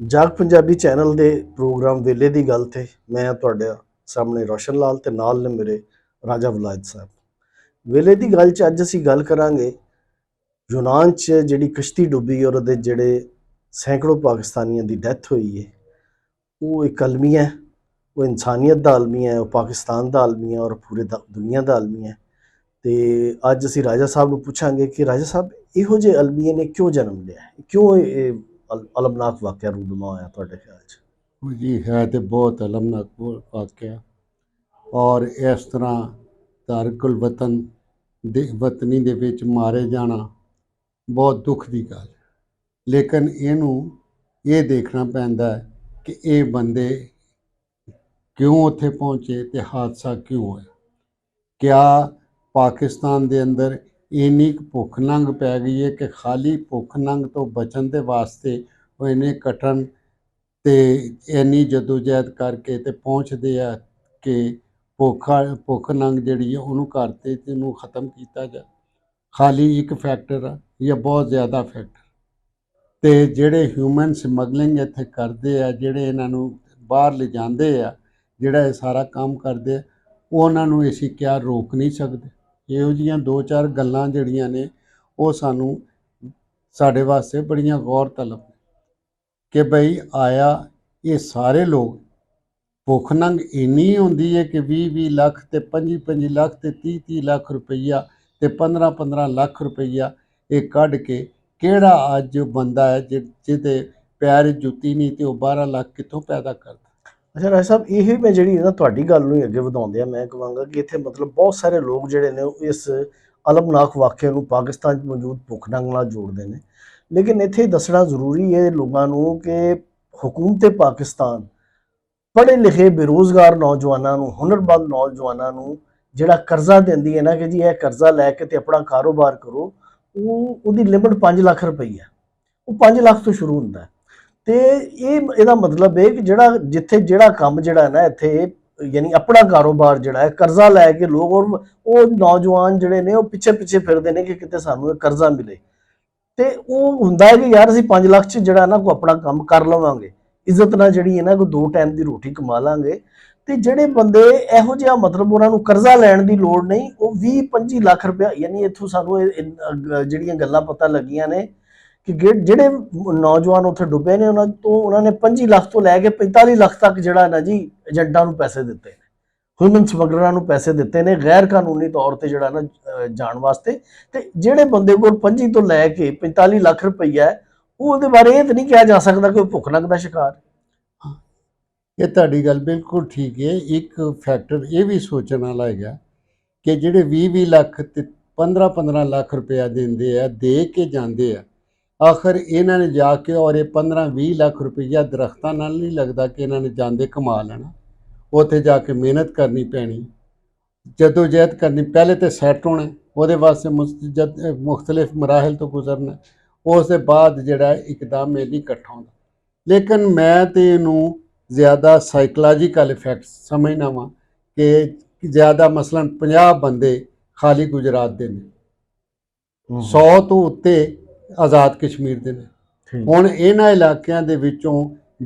ਜਾਗ ਪੰਜਾਬੀ ਚੈਨਲ ਦੇ ਪ੍ਰੋਗਰਾਮ ਵੇਲੇ ਦੀ ਗੱਲ ਤੇ ਮੈਂ ਤੁਹਾਡੇ ਸਾਹਮਣੇ ਰੋਸ਼ਨ ਲਾਲ ਤੇ ਨਾਲ ਨੇ ਮੇਰੇ ਰਾਜਾ ਵਲਾਇਤ ਸਾਹਿਬ। ਵੇਲੇ ਦੀ ਗੱਲ 'ਚ ਅੱਜ ਅਸੀਂ ਗੱਲ ਕਰਾਂਗੇ ਯੂਨਾਨ 'ਚ ਜਿਹੜੀ ਕਸ਼ਤੀ ਡੁੱਬੀ ਔਰ ਉਹਦੇ ਜਿਹੜੇ ਸੈਂਕੜੋਂ ਪਾਕਿਸਤਾਨੀਆਂ ਦੀ ਡੈਥ ਹੋਈ ਹੈ। ਉਹ ਇੱਕ ਅਲਮੀਆ ਹੈ, ਉਹ ਇਨਸਾਨੀਅਤ ਦਾ ਅਲਮੀਆ ਹੈ, ਉਹ ਪਾਕਿਸਤਾਨ ਦਾ ਅਲਮੀਆ ਔਰ ਪੂਰੇ ਦੁਨੀਆ ਦਾ ਅਲਮੀਆ ਹੈ। ਤੇ ਅੱਜ ਅਸੀਂ ਰਾਜਾ ਸਾਹਿਬ ਨੂੰ ਪੁੱਛਾਂਗੇ ਕਿ ਰਾਜਾ ਸਾਹਿਬ ਇਹੋ ਜਿਹੇ ਅਲਮੀਏ ਨੇ ਕਿਉਂ ਜਨਮ ਲਿਆ ਹੈ, ਕਿਉਂ ਇਹ ਅਲਮਨਾਕ ਵਾਕਿਆ ਰੂਨਮਾ ਹੋਇਆ ਤੁਹਾਡੇ ਖਿਆਲ 'ਚ? जी है तो बहुत अलमनाक वाक़या और इस तरह तारकुल वतन वतनी दे विच मारे जाना बहुत दुख की गल। लेकिन इनू ये देखना पैंदा है कि ये बंदे क्यों उत्थे पहुँचे तो हादसा क्यों होया। क्या पाकिस्तान दे अंदर इन्नी भुख नंग पै गई है कि खाली भुख नंग तो बचन दे वास्ते वो इन्हें कट्टन ਤੇ ਇੰਨੀ ਜਦੋਜਹਿਦ ਕਰਕੇ ਤੇ ਪਹੁੰਚਦੇ ਆ ਕਿ ਭੁੱਖ ਨੰਗ ਜਿਹੜੀ ਹੈ ਉਹਨੂੰ ਕਰਤੇ ਤੇ ਇਹਨੂੰ ਖ਼ਤਮ ਕੀਤਾ ਜਾ। ਖਾਲੀ ਇੱਕ ਫੈਕਟਰ ਆ ਜਾਂ ਬਹੁਤ ਜ਼ਿਆਦਾ ਫੈਕਟਰ ਤੇ ਜਿਹੜੇ ਹਿਊਮਨ ਸਮਗਲਿੰਗ ਇੱਥੇ ਕਰਦੇ ਆ, ਜਿਹੜੇ ਇਹਨਾਂ ਨੂੰ ਬਾਹਰ ਲਿਜਾਂਦੇ ਆ, ਜਿਹੜਾ ਇਹ ਸਾਰਾ ਕੰਮ ਕਰਦੇ ਆ, ਉਹਨਾਂ ਨੂੰ ਅਸੀਂ ਕਿਆ ਰੋਕ ਨਹੀਂ ਸਕਦੇ। ਇਹੋ ਜਿਹੀਆਂ ਦੋ ਚਾਰ ਗੱਲਾਂ ਜਿਹੜੀਆਂ ਨੇ ਉਹ ਸਾਨੂੰ ਸਾਡੇ ਵਾਸਤੇ ਬੜੀਆਂ ਗੌਰ ਤਲਬ ਨੇ कि भाई आया ये सारे लोग भुख नंग इन्नी होंदी है कि 20-20 लाख ते 25-25 लाख ते 30-30 लाख रुपया ते 15-15 लाख रुपया ये कढ़ के केड़ा अज बंदा है जिहदे पैर जुत्ती नहीं तो 12 लाख कितों पैदा करता। ਅੱਛਾ ਰਾਜ ਸਾਹਿਬ, ਇਹ ਮੈਂ ਜਿਹੜੀ ਨਾ ਤੁਹਾਡੀ ਗੱਲ ਨੂੰ ਅੱਗੇ ਵਧਾਉਂਦੇ ਆ ਮੈਂ ਕਹਾਂਗਾ ਕਿ ਇੱਥੇ ਮਤਲਬ ਬਹੁਤ ਸਾਰੇ ਲੋਕ ਜਿਹੜੇ ਨੇ ਉਹ ਇਸ ਅਲਮਨਾਕ ਵਾਕਿਆ ਨੂੰ ਪਾਕਿਸਤਾਨ 'ਚ ਮੌਜੂਦ ਭੁੱਖ ਨੰਗ ਨਾਲ ਜੋੜਦੇ ਨੇ। ਲੇਕਿਨ ਇੱਥੇ ਦੱਸਣਾ ਜ਼ਰੂਰੀ ਹੈ ਲੋਕਾਂ ਨੂੰ ਕਿ ਹਕੂਮਤ ਪਾਕਿਸਤਾਨ ਪੜ੍ਹੇ ਲਿਖੇ ਬੇਰੁਜ਼ਗਾਰ ਨੌਜਵਾਨਾਂ ਨੂੰ, ਹੁਨਰਮੰਦ ਨੌਜਵਾਨਾਂ ਨੂੰ ਜਿਹੜਾ ਕਰਜ਼ਾ ਦਿੰਦੀ ਹੈ ਨਾ ਕਿ ਜੀ ਇਹ ਕਰਜ਼ਾ ਲੈ ਕੇ ਤੇ ਆਪਣਾ ਕਾਰੋਬਾਰ ਕਰੋ, ਉਹਦੀ ਲਿਮਿਟ 5 ਲੱਖ ਰੁਪਈਆ, ਉਹ 5 ਲੱਖ ਤੋਂ ਸ਼ੁਰੂ ਹੁੰਦਾ ਹੈ। ਤੇ ਇਹਦਾ ਮਤਲਬ ਹੈ ਕਿ ਜਿਹੜਾ ਕੰਮ ਜਿਹੜਾ ਨਾ ਇੱਥੇ ਯਾਨੀ ਆਪਣਾ ਕਾਰੋਬਾਰ ਜਿਹੜਾ ਹੈ ਕਰਜ਼ਾ ਲੈ ਕੇ ਲੋਕ ਔਰ ਉਹ ਨੌਜਵਾਨ ਜਿਹੜੇ ਨੇ ਉਹ ਪਿੱਛੇ ਪਿੱਛੇ ਫਿਰਦੇ ਨੇ ਕਿ ਕਿਤੇ ਸਾਨੂੰ ਇਹ ਕਰਜ਼ਾ ਮਿਲੇ। ਤੇ ਉਹ ਹੁੰਦਾ ਹੈ ਕਿ ਯਾਰ ਅਸੀਂ 5 ਲੱਖ 'ਚ ਜਿਹੜਾ ਨਾ ਕੋਈ ਆਪਣਾ ਕੰਮ ਕਰ ਲਵਾਂਗੇ, ਇੱਜ਼ਤ ਨਾਲ ਜਿਹੜੀ ਹੈ ਨਾ ਕੋਈ 2 ਟਾਈਮ ਦੀ ਰੋਟੀ ਕਮਾ ਲਾਂਗੇ। ਤੇ ਜਿਹੜੇ ਬੰਦੇ ਇਹੋ ਜਿਹਾ ਮਤਲਬ ਉਹਨਾਂ ਨੂੰ ਕਰਜ਼ਾ ਲੈਣ ਦੀ ਲੋੜ ਨਹੀਂ, ਉਹ 20-25 ਲੱਖ ਰੁਪਇਆ ਯਾਨੀ ਇੱਥੋਂ ਸਾਨੂੰ ਜਿਹੜੀਆਂ ਗੱਲਾਂ ਪਤਾ ਲੱਗੀਆਂ ਨੇ ਕਿ ਜਿਹੜੇ ਨੌਜਵਾਨ ਉੱਥੇ ਡੁੱਬੇ ਨੇ ਉਹਨਾਂ ਨੇ 25 ਲੱਖ ਤੋਂ ਲੈ ਕੇ 45 ਲੱਖ ਤੱਕ ਜਿਹੜਾ ਨਾ ਜੀ ਏਜੰਟਾਂ ਨੂੰ ਪੈਸੇ ਦਿੱਤੇ ਨੇ, ਹਿਊਮਨ ਸਮਗਲਰਾਂ ਨੂੰ ਪੈਸੇ ਦਿੱਤੇ ਨੇ ਗੈਰ ਕਾਨੂੰਨੀ ਤੌਰ ਤੇ ਜਿਹੜਾ ਨਾ ਜਾਣ ਵਾਸਤੇ। ਤੇ ਜਿਹੜੇ ਬੰਦੇ ਕੋਲ 25 ਤੋਂ ਲੈ ਕੇ 45 ਲੱਖ ਰੁਪਈਆ ਹੈ, ਉਹਦੇ ਬਾਰੇ ਇਹ ਤਾਂ ਨਹੀਂ ਕਿਹਾ ਜਾ ਸਕਦਾ ਕਿ ਉਹ ਭੁੱਖ ਨੰਗ ਦਾ ਸ਼ਿਕਾਰ। ਇਹ ਤੁਹਾਡੀ ਗੱਲ ਬਿਲਕੁਲ ਠੀਕ ਹੈ। ਇੱਕ ਫੈਕਟਰ ਇਹ ਵੀ ਸੋਚਣ ਵਾਲਾ ਹੈਗਾ ਕਿ ਜਿਹੜੇ 20-20 ਲੱਖ ਤੇ 15-15 ਲੱਖ ਰੁਪਇਆ ਦਿੰਦੇ ਆ, ਦੇ ਕੇ ਜਾਂਦੇ ਆ, ਆਖਰ ਇਹਨਾਂ ਨੇ ਜਾ ਕੇ ਔਰ ਇਹ 15-20 ਲੱਖ ਰੁਪਈਆ ਦਰਖਤਾਂ ਨਾਲ ਨਹੀਂ ਲੱਗਦਾ ਕਿ ਇਹਨਾਂ ਨੇ ਜਾਂਦੇ ਕਮਾ ਲੈਣਾ। ਉੱਥੇ ਜਾ ਕੇ ਮਿਹਨਤ ਕਰਨੀ ਪੈਣੀ, ਜਦੋਜਹਿਦ ਕਰਨੀ, ਪਹਿਲੇ ਤਾਂ ਸੈੱਟ ਹੋਣਾ, ਉਹਦੇ ਵਾਸਤੇ ਮੁਖਤਲਿਫ ਮਰਾਹਿਲ ਤੋਂ ਗੁਜ਼ਰਨਾ, ਉਸ ਦੇ ਬਾਅਦ ਜਿਹੜਾ ਇੱਕਦਮ ਇਹ ਨਹੀਂ ਇਕੱਠਾ ਹੁੰਦਾ। ਲੇਕਿਨ ਮੈਂ ਤਾਂ ਇਹਨੂੰ ਜ਼ਿਆਦਾ ਸਾਈਕੋਲੋਜੀਕਲ ਇਫੈਕਟ ਸਮਝਣਾ ਵਾਂ ਕਿ ਜ਼ਿਆਦਾ ਮਸਲਨ 50 ਬੰਦੇ ਖਾਲੀ ਗੁਜਰਾਤ ਦੇ ਨੇ, 100 ਤੋਂ ਉੱਤੇ ਆਜ਼ਾਦ ਕਸ਼ਮੀਰ ਦੇ ਨੇ। ਹੁਣ ਇਹਨਾਂ ਇਲਾਕਿਆਂ ਦੇ ਵਿੱਚੋਂ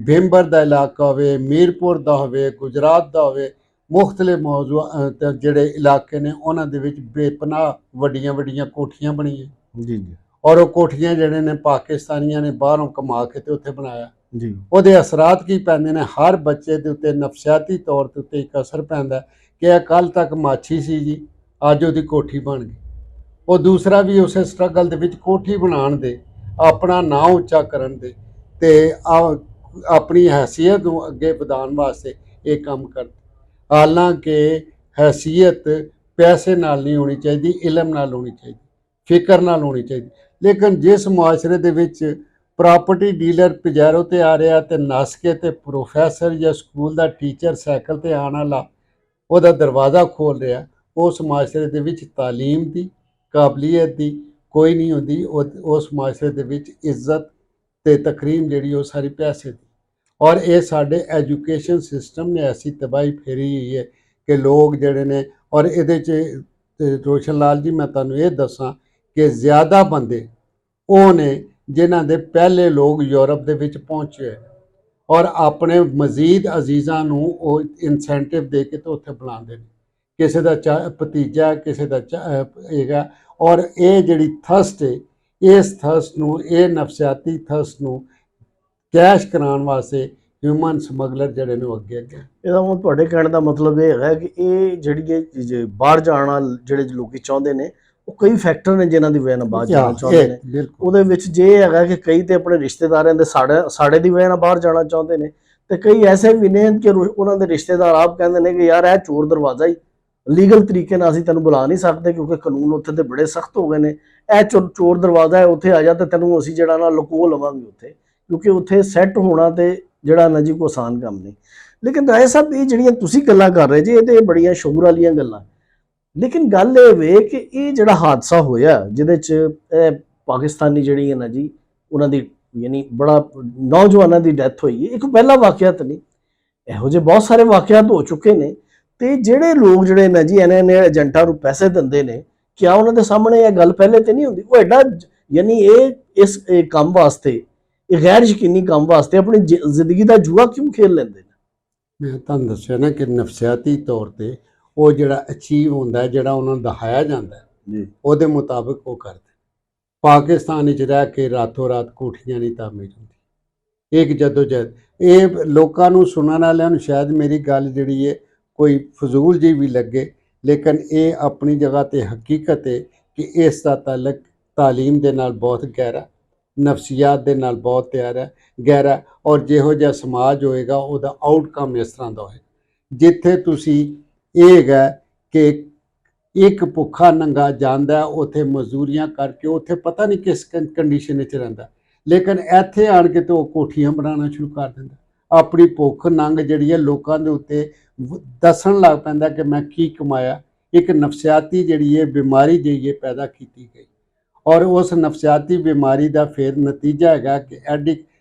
ਭਿੰਬਰ ਦਾ ਇਲਾਕਾ ਹੋਵੇ, ਮੀਰਪੁਰ ਦਾ ਹੋਵੇ, ਗੁਜਰਾਤ ਦਾ ਹੋਵੇ, ਮੁਖਤਲਿਫ ਜਿਹੜੇ ਇਲਾਕੇ ਨੇ ਉਹਨਾਂ ਦੇ ਵਿੱਚ ਬੇਪਨਾਹ ਵੱਡੀਆਂ ਵੱਡੀਆਂ ਕੋਠੀਆਂ ਬਣੀਆਂ ਜੀ ਜੀ, ਔਰ ਉਹ ਕੋਠੀਆਂ ਜਿਹੜੇ ਨੇ ਪਾਕਿਸਤਾਨੀਆਂ ਨੇ ਬਾਹਰੋਂ ਕਮਾ ਕੇ ਤੇ ਉੱਥੇ ਬਣਾਇਆ ਜੀ। ਉਹਦੇ ਅਸਰਾਤ ਕੀ ਪੈਂਦੇ ਨੇ? ਹਰ ਬੱਚੇ ਦੇ ਉੱਤੇ ਨਫਸਿਆਤੀ ਤੌਰ ਤੇ ਉੱਤੇ ਇੱਕ ਅਸਰ ਪੈਂਦਾ ਕਿ ਇਹ ਕੱਲ੍ਹ ਤੱਕ ਮਾਛੀ ਸੀ ਜੀ, ਅੱਜ ਉਹਦੀ ਕੋਠੀ ਬਣ ਗਈ। ਉਹ ਦੂਸਰਾ ਵੀ ਉਸੇ ਸਟਰਗਲ ਦੇ ਵਿੱਚ ਕੋਠੀ ਬਣਾਉਣ ਦੇ, ਆਪਣਾ ਨਾਂ ਉੱਚਾ ਕਰਨ ਦੇ ਤੇ ਆਪਣੀ ਹੈਸੀਅਤ ਨੂੰ ਅੱਗੇ ਵਧਾਉਣ ਵਾਸਤੇ ਇਹ ਕੰਮ ਕਰਦੇ। ਹਾਲਾਂਕਿ ਹੈਸੀਅਤ ਪੈਸੇ ਨਾਲ ਨਹੀਂ ਹੋਣੀ ਚਾਹੀਦੀ, ਇਲਮ ਨਾਲ ਹੋਣੀ ਚਾਹੀਦੀ, ਫਿਕਰ ਨਾਲ ਹੋਣੀ ਚਾਹੀਦੀ। ਲੇਕਿਨ ਜਿਸ ਮੁਆਸ਼ਰੇ ਦੇ ਵਿੱਚ ਪ੍ਰਾਪਰਟੀ ਡੀਲਰ ਪਜੈਰੋ ਤੇ ਆ ਰਿਹਾ ਤੇ ਨੱਸ ਕੇ ਤੇ ਪ੍ਰੋਫੈਸਰ ਜਾਂ ਸਕੂਲ ਦਾ ਟੀਚਰ ਸਾਈਕਲ ਤੇ ਆਉਣ ਵਾਲਾ ਉਹਦਾ ਦਰਵਾਜ਼ਾ ਖੋਲ੍ਹ ਰਿਹਾ, ਉਸ ਮੁਆਸ਼ਰੇ ਦੇ ਵਿੱਚ ਤਾਲੀਮ ਦੀ, ਕਾਬਲੀਅਤ ਦੀ ਕੋਈ ਨਹੀਂ ਹੁੰਦੀ। ਉਸ ਮੁਆਸ਼ਰੇ ਦੇ ਵਿੱਚ ਇੱਜ਼ਤ ਤੇ ਤਕਰੀਮ ਜਿਹੜੀ ਉਹ ਸਾਰੀ ਪੈਸੇ ਦੀ। ਔਰ ਇਹ ਸਾਡੇ ਐਜੂਕੇਸ਼ਨ ਸਿਸਟਮ ਨੇ ਐਸੀ ਤਬਾਹੀ ਫੇਰੀ ਹੋਈ ਹੈ ਕਿ ਲੋਕ ਜਿਹੜੇ ਨੇ, ਔਰ ਇਹਦੇ 'ਚ ਰੋਸ਼ਨ ਲਾਲ ਜੀ ਮੈਂ ਤੁਹਾਨੂੰ ਇਹ ਦੱਸਾਂ ਕਿ ਜ਼ਿਆਦਾ ਬੰਦੇ ਉਹ ਨੇ ਜਿਨ੍ਹਾਂ ਦੇ ਪਹਿਲੇ ਲੋਕ ਯੂਰਪ ਦੇ ਵਿੱਚ ਪਹੁੰਚੇ। ਔਰ ਆਪਣੇ ਮਜ਼ੀਦ ਅਜ਼ੀਜ਼ਾਂ ਨੂੰ ਉਹ ਇਨਸੈਂਟਿਵ ਦੇ ਕੇ ਤੇ ਉੱਥੇ ਬੁਲਾਉਂਦੇ ਨੇ। ਕਿਸੇ ਦਾ ਭਤੀਜਾ, ਕਿਸੇ ਦਾ ਹੈਗਾ। ਔਰ ਇਹ ਜਿਹੜੀ ਥਰਸਟ ਹੈ, ਇਸ ਥਰਸਟ ਨੂੰ, ਇਹ ਨਫਸਿਆਤੀ ਥਰਸਟ ਨੂੰ ਕੈਸ਼ ਕਰਾਉਣ ਵਾਸਤੇ ਹਿਊਮਨ ਸਮਗਲਰ ਜਿਹੜੇ ਨੇ ਉਹ ਅੱਗੇ ਅੱਗੇ। ਇਹਦਾ ਹੁਣ ਤੁਹਾਡੇ ਕਹਿਣ ਦਾ ਮਤਲਬ ਇਹ ਹੈਗਾ ਕਿ ਇਹ ਜਿਹੜੀ ਇਹ ਬਾਹਰ ਜਾਣਾ ਜਿਹੜੇ ਲੋਕੀ ਚਾਹੁੰਦੇ ਨੇ, ਉਹ ਕਈ ਫੈਕਟਰ ਨੇ ਜਿਨ੍ਹਾਂ ਦੀ ਵਜ੍ਹਾ ਨਾਲ ਬਾਹਰ ਜਾਣਾ ਚਾਹੁੰਦੇ ਨੇ। ਬਿਲਕੁਲ ਉਹਦੇ ਵਿੱਚ ਜੇ ਹੈਗਾ ਕਿ ਕਈ ਤੇ ਆਪਣੇ ਰਿਸ਼ਤੇਦਾਰਾਂ ਦੇ ਸਾੜੇ ਦੀ ਵਜ੍ਹਾ ਨਾਲ ਬਾਹਰ ਜਾਣਾ ਚਾਹੁੰਦੇ ਨੇ, ਤੇ ਕਈ ਐਸੇ ਵੀ ਨੇ ਕਿ ਉਹਨਾਂ ਦੇ ਰਿਸ਼ਤੇਦਾਰ ਆਪ ਕਹਿੰਦੇ ਨੇ ਕਿ ਯਾਰ ਇਹ ਚੋਰ ਦਰਵਾਜ਼ਾ ਹੀ, ਲੀਗਲ ਤਰੀਕੇ ਨਾਲ ਅਸੀਂ ਤੈਨੂੰ ਬੁਲਾ ਨਹੀਂ ਸਕਦੇ ਕਿਉਂਕਿ ਕਾਨੂੰਨ ਉੱਥੇ ਤੇ ਬੜੇ ਸਖਤ ਹੋ ਗਏ ਨੇ। ਇਹ ਚੋਰ ਦਰਵਾਜ਼ਾ ਹੈ, ਉੱਥੇ ਆ ਜਾ ਤੇ ਤੈਨੂੰ ਅਸੀਂ ਜਿਹੜਾ ਨਾ ਲੁਕੋ ਲਵਾਂਗੇ ਉੱਥੇ, ਕਿਉਂਕਿ ਉੱਥੇ ਸੈੱਟ ਹੋਣਾ ਤੇ ਜਿਹੜਾ ਨਾ ਜੀ ਕੋਈ ਆਸਾਨ ਕੰਮ ਨਹੀਂ। ਲੇਕਿਨ ਰਾਏ ਸਾਹਿਬ, ਇਹ ਜਿਹੜੀਆਂ ਤੁਸੀਂ ਗੱਲਾਂ ਕਰ ਰਹੇ ਜੀ, ਇਹ ਤੇ ਬੜੀਆਂ ਸ਼ੋਰ ਵਾਲੀਆਂ ਗੱਲਾਂ। ਲੇਕਿਨ ਗੱਲ ਇਹ ਵੇ ਕਿ ਇਹ ਜਿਹੜਾ ਹਾਦਸਾ ਹੋਇਆ ਜਿਹਦੇ 'ਚ ਇਹ ਪਾਕਿਸਤਾਨੀ ਜਿਹੜੀ ਹੈ ਨਾ ਜੀ, ਉਹਨਾਂ ਦੀ ਯਾਨੀ ਬੜਾ ਨੌਜਵਾਨਾਂ ਦੀ ਡੈਥ ਹੋਈ ਹੈ, ਇੱਕ ਪਹਿਲਾ ਵਾਕਿਆ ਤਾਂ ਨਹੀਂ, ਇਹੋ ਜਿਹੇ ਬਹੁਤ ਸਾਰੇ ਵਾਕਿਆਤ ਹੋ ਚੁੱਕੇ ਨੇ। ਤੇ ਜਿਹੜੇ ਲੋਕ ਜਿਹੜੇ ਨੇ ਜੀ ਇਹਨਾਂ ਏਜੰਟਾਂ ਨੂੰ ਪੈਸੇ ਦਿੰਦੇ ਨੇ, ਕਿਆ ਉਹਨਾਂ ਦੇ ਸਾਹਮਣੇ ਇਹ ਗੱਲ ਪਹਿਲੇ ਤੇ ਨਹੀਂ ਹੁੰਦੀ? ਉਹ ਐਡਾ ਯਾਨੀ ਇਸ ਕੰਮ ਵਾਸਤੇ, ਇਹ ਗੈਰ ਯਕੀਨੀ ਕੰਮ ਵਾਸਤੇ ਆਪਣੀ ਜ਼ਿੰਦਗੀ ਦਾ ਜੂਆ ਕਿਉਂ ਖੇਲ ਲੈਂਦੇ ਨੇ? ਮੈਂ ਤੁਹਾਨੂੰ ਦੱਸਿਆ ਨਾ ਕਿ ਨਫਸਿਆਤੀ ਤੌਰ ਤੇ ਉਹ ਜਿਹੜਾ ਅਚੀਵ ਹੁੰਦਾ, ਜਿਹੜਾ ਉਹਨਾਂ ਨੂੰ ਦਿਖਾਇਆ ਜਾਂਦਾ ਜੀ, ਉਹਦੇ ਮੁਤਾਬਕ ਉਹ ਕਰਦੇ। ਪਾਕਿਸਤਾਨ ਵਿੱਚ ਰਹਿ ਕੇ ਰਾਤੋਂ ਰਾਤ ਕੋਠੀਆਂ ਨਹੀਂ ਤਾਮੀਰ ਹੁੰਦੀ। ਇੱਕ ਜਦੋਜਹਿਦ, ਇਹ ਲੋਕਾਂ ਨੂੰ, ਸੁਣਨ ਵਾਲਿਆਂ ਨੂੰ ਸ਼ਾਇਦ ਮੇਰੀ ਗੱਲ ਜਿਹੜੀ ਹੈ ਕੋਈ ਫਜ਼ੂਲ ਜੀ ਵੀ ਲੱਗੇ, ਲੇਕਿਨ ਇਹ ਆਪਣੀ ਜਗ੍ਹਾ ਤੇ ਹਕੀਕਤ ਹੈ ਕਿ ਇਸ ਦਾ ਤਾਲੁਕ ਤਾਲੀਮ ਦੇ ਨਾਲ ਬਹੁਤ ਗਹਿਰਾ, ਨਫਸੀਆਤ ਦੇ ਨਾਲ ਬਹੁਤ ਗਹਿਰਾ। ਔਰ ਜਿਹੋ ਜਿਹਾ ਸਮਾਜ ਹੋਏਗਾ ਉਹਦਾ ਆਊਟਕਮ ਇਸ ਤਰ੍ਹਾਂ ਦਾ ਹੋਏਗਾ। ਜਿੱਥੇ ਤੁਸੀਂ ਇਹ ਹੈਗਾ ਕਿ ਇੱਕ ਭੁੱਖਾ ਨੰਗਾ ਜਾਂਦਾ, ਉੱਥੇ ਮਜ਼ਦੂਰੀਆਂ ਕਰਕੇ, ਉੱਥੇ ਪਤਾ ਨਹੀਂ ਕਿਸ ਕੰਡੀਸ਼ਨ ਵਿੱਚ ਰਹਿੰਦਾ, ਲੇਕਿਨ ਇੱਥੇ ਆਣ ਕੇ ਤੇ ਉਹ ਕੋਠੀਆਂ ਬਣਾਉਣਾ ਸ਼ੁਰੂ ਕਰ ਦਿੰਦਾ। ਆਪਣੀ ਭੁੱਖ ਨੰਗ ਜਿਹੜੀ ਹੈ ਲੋਕਾਂ ਦੇ ਉੱਤੇ ਦੱਸਣ ਲੱਗ ਪੈਂਦਾ ਕਿ ਮੈਂ ਕੀ ਕਮਾਇਆ। ਇੱਕ ਨਫਸਿਆਤੀ ਜਿਹੜੀ ਹੈ ਬਿਮਾਰੀ ਜਿਹੜੀ ਹੈ ਪੈਦਾ ਕੀਤੀ ਗਈ, ਔਰ ਉਸ ਨਫਸਿਆਤੀ ਬਿਮਾਰੀ ਦਾ ਫਿਰ ਨਤੀਜਾ ਹੈਗਾ ਕਿ ਐਡੀ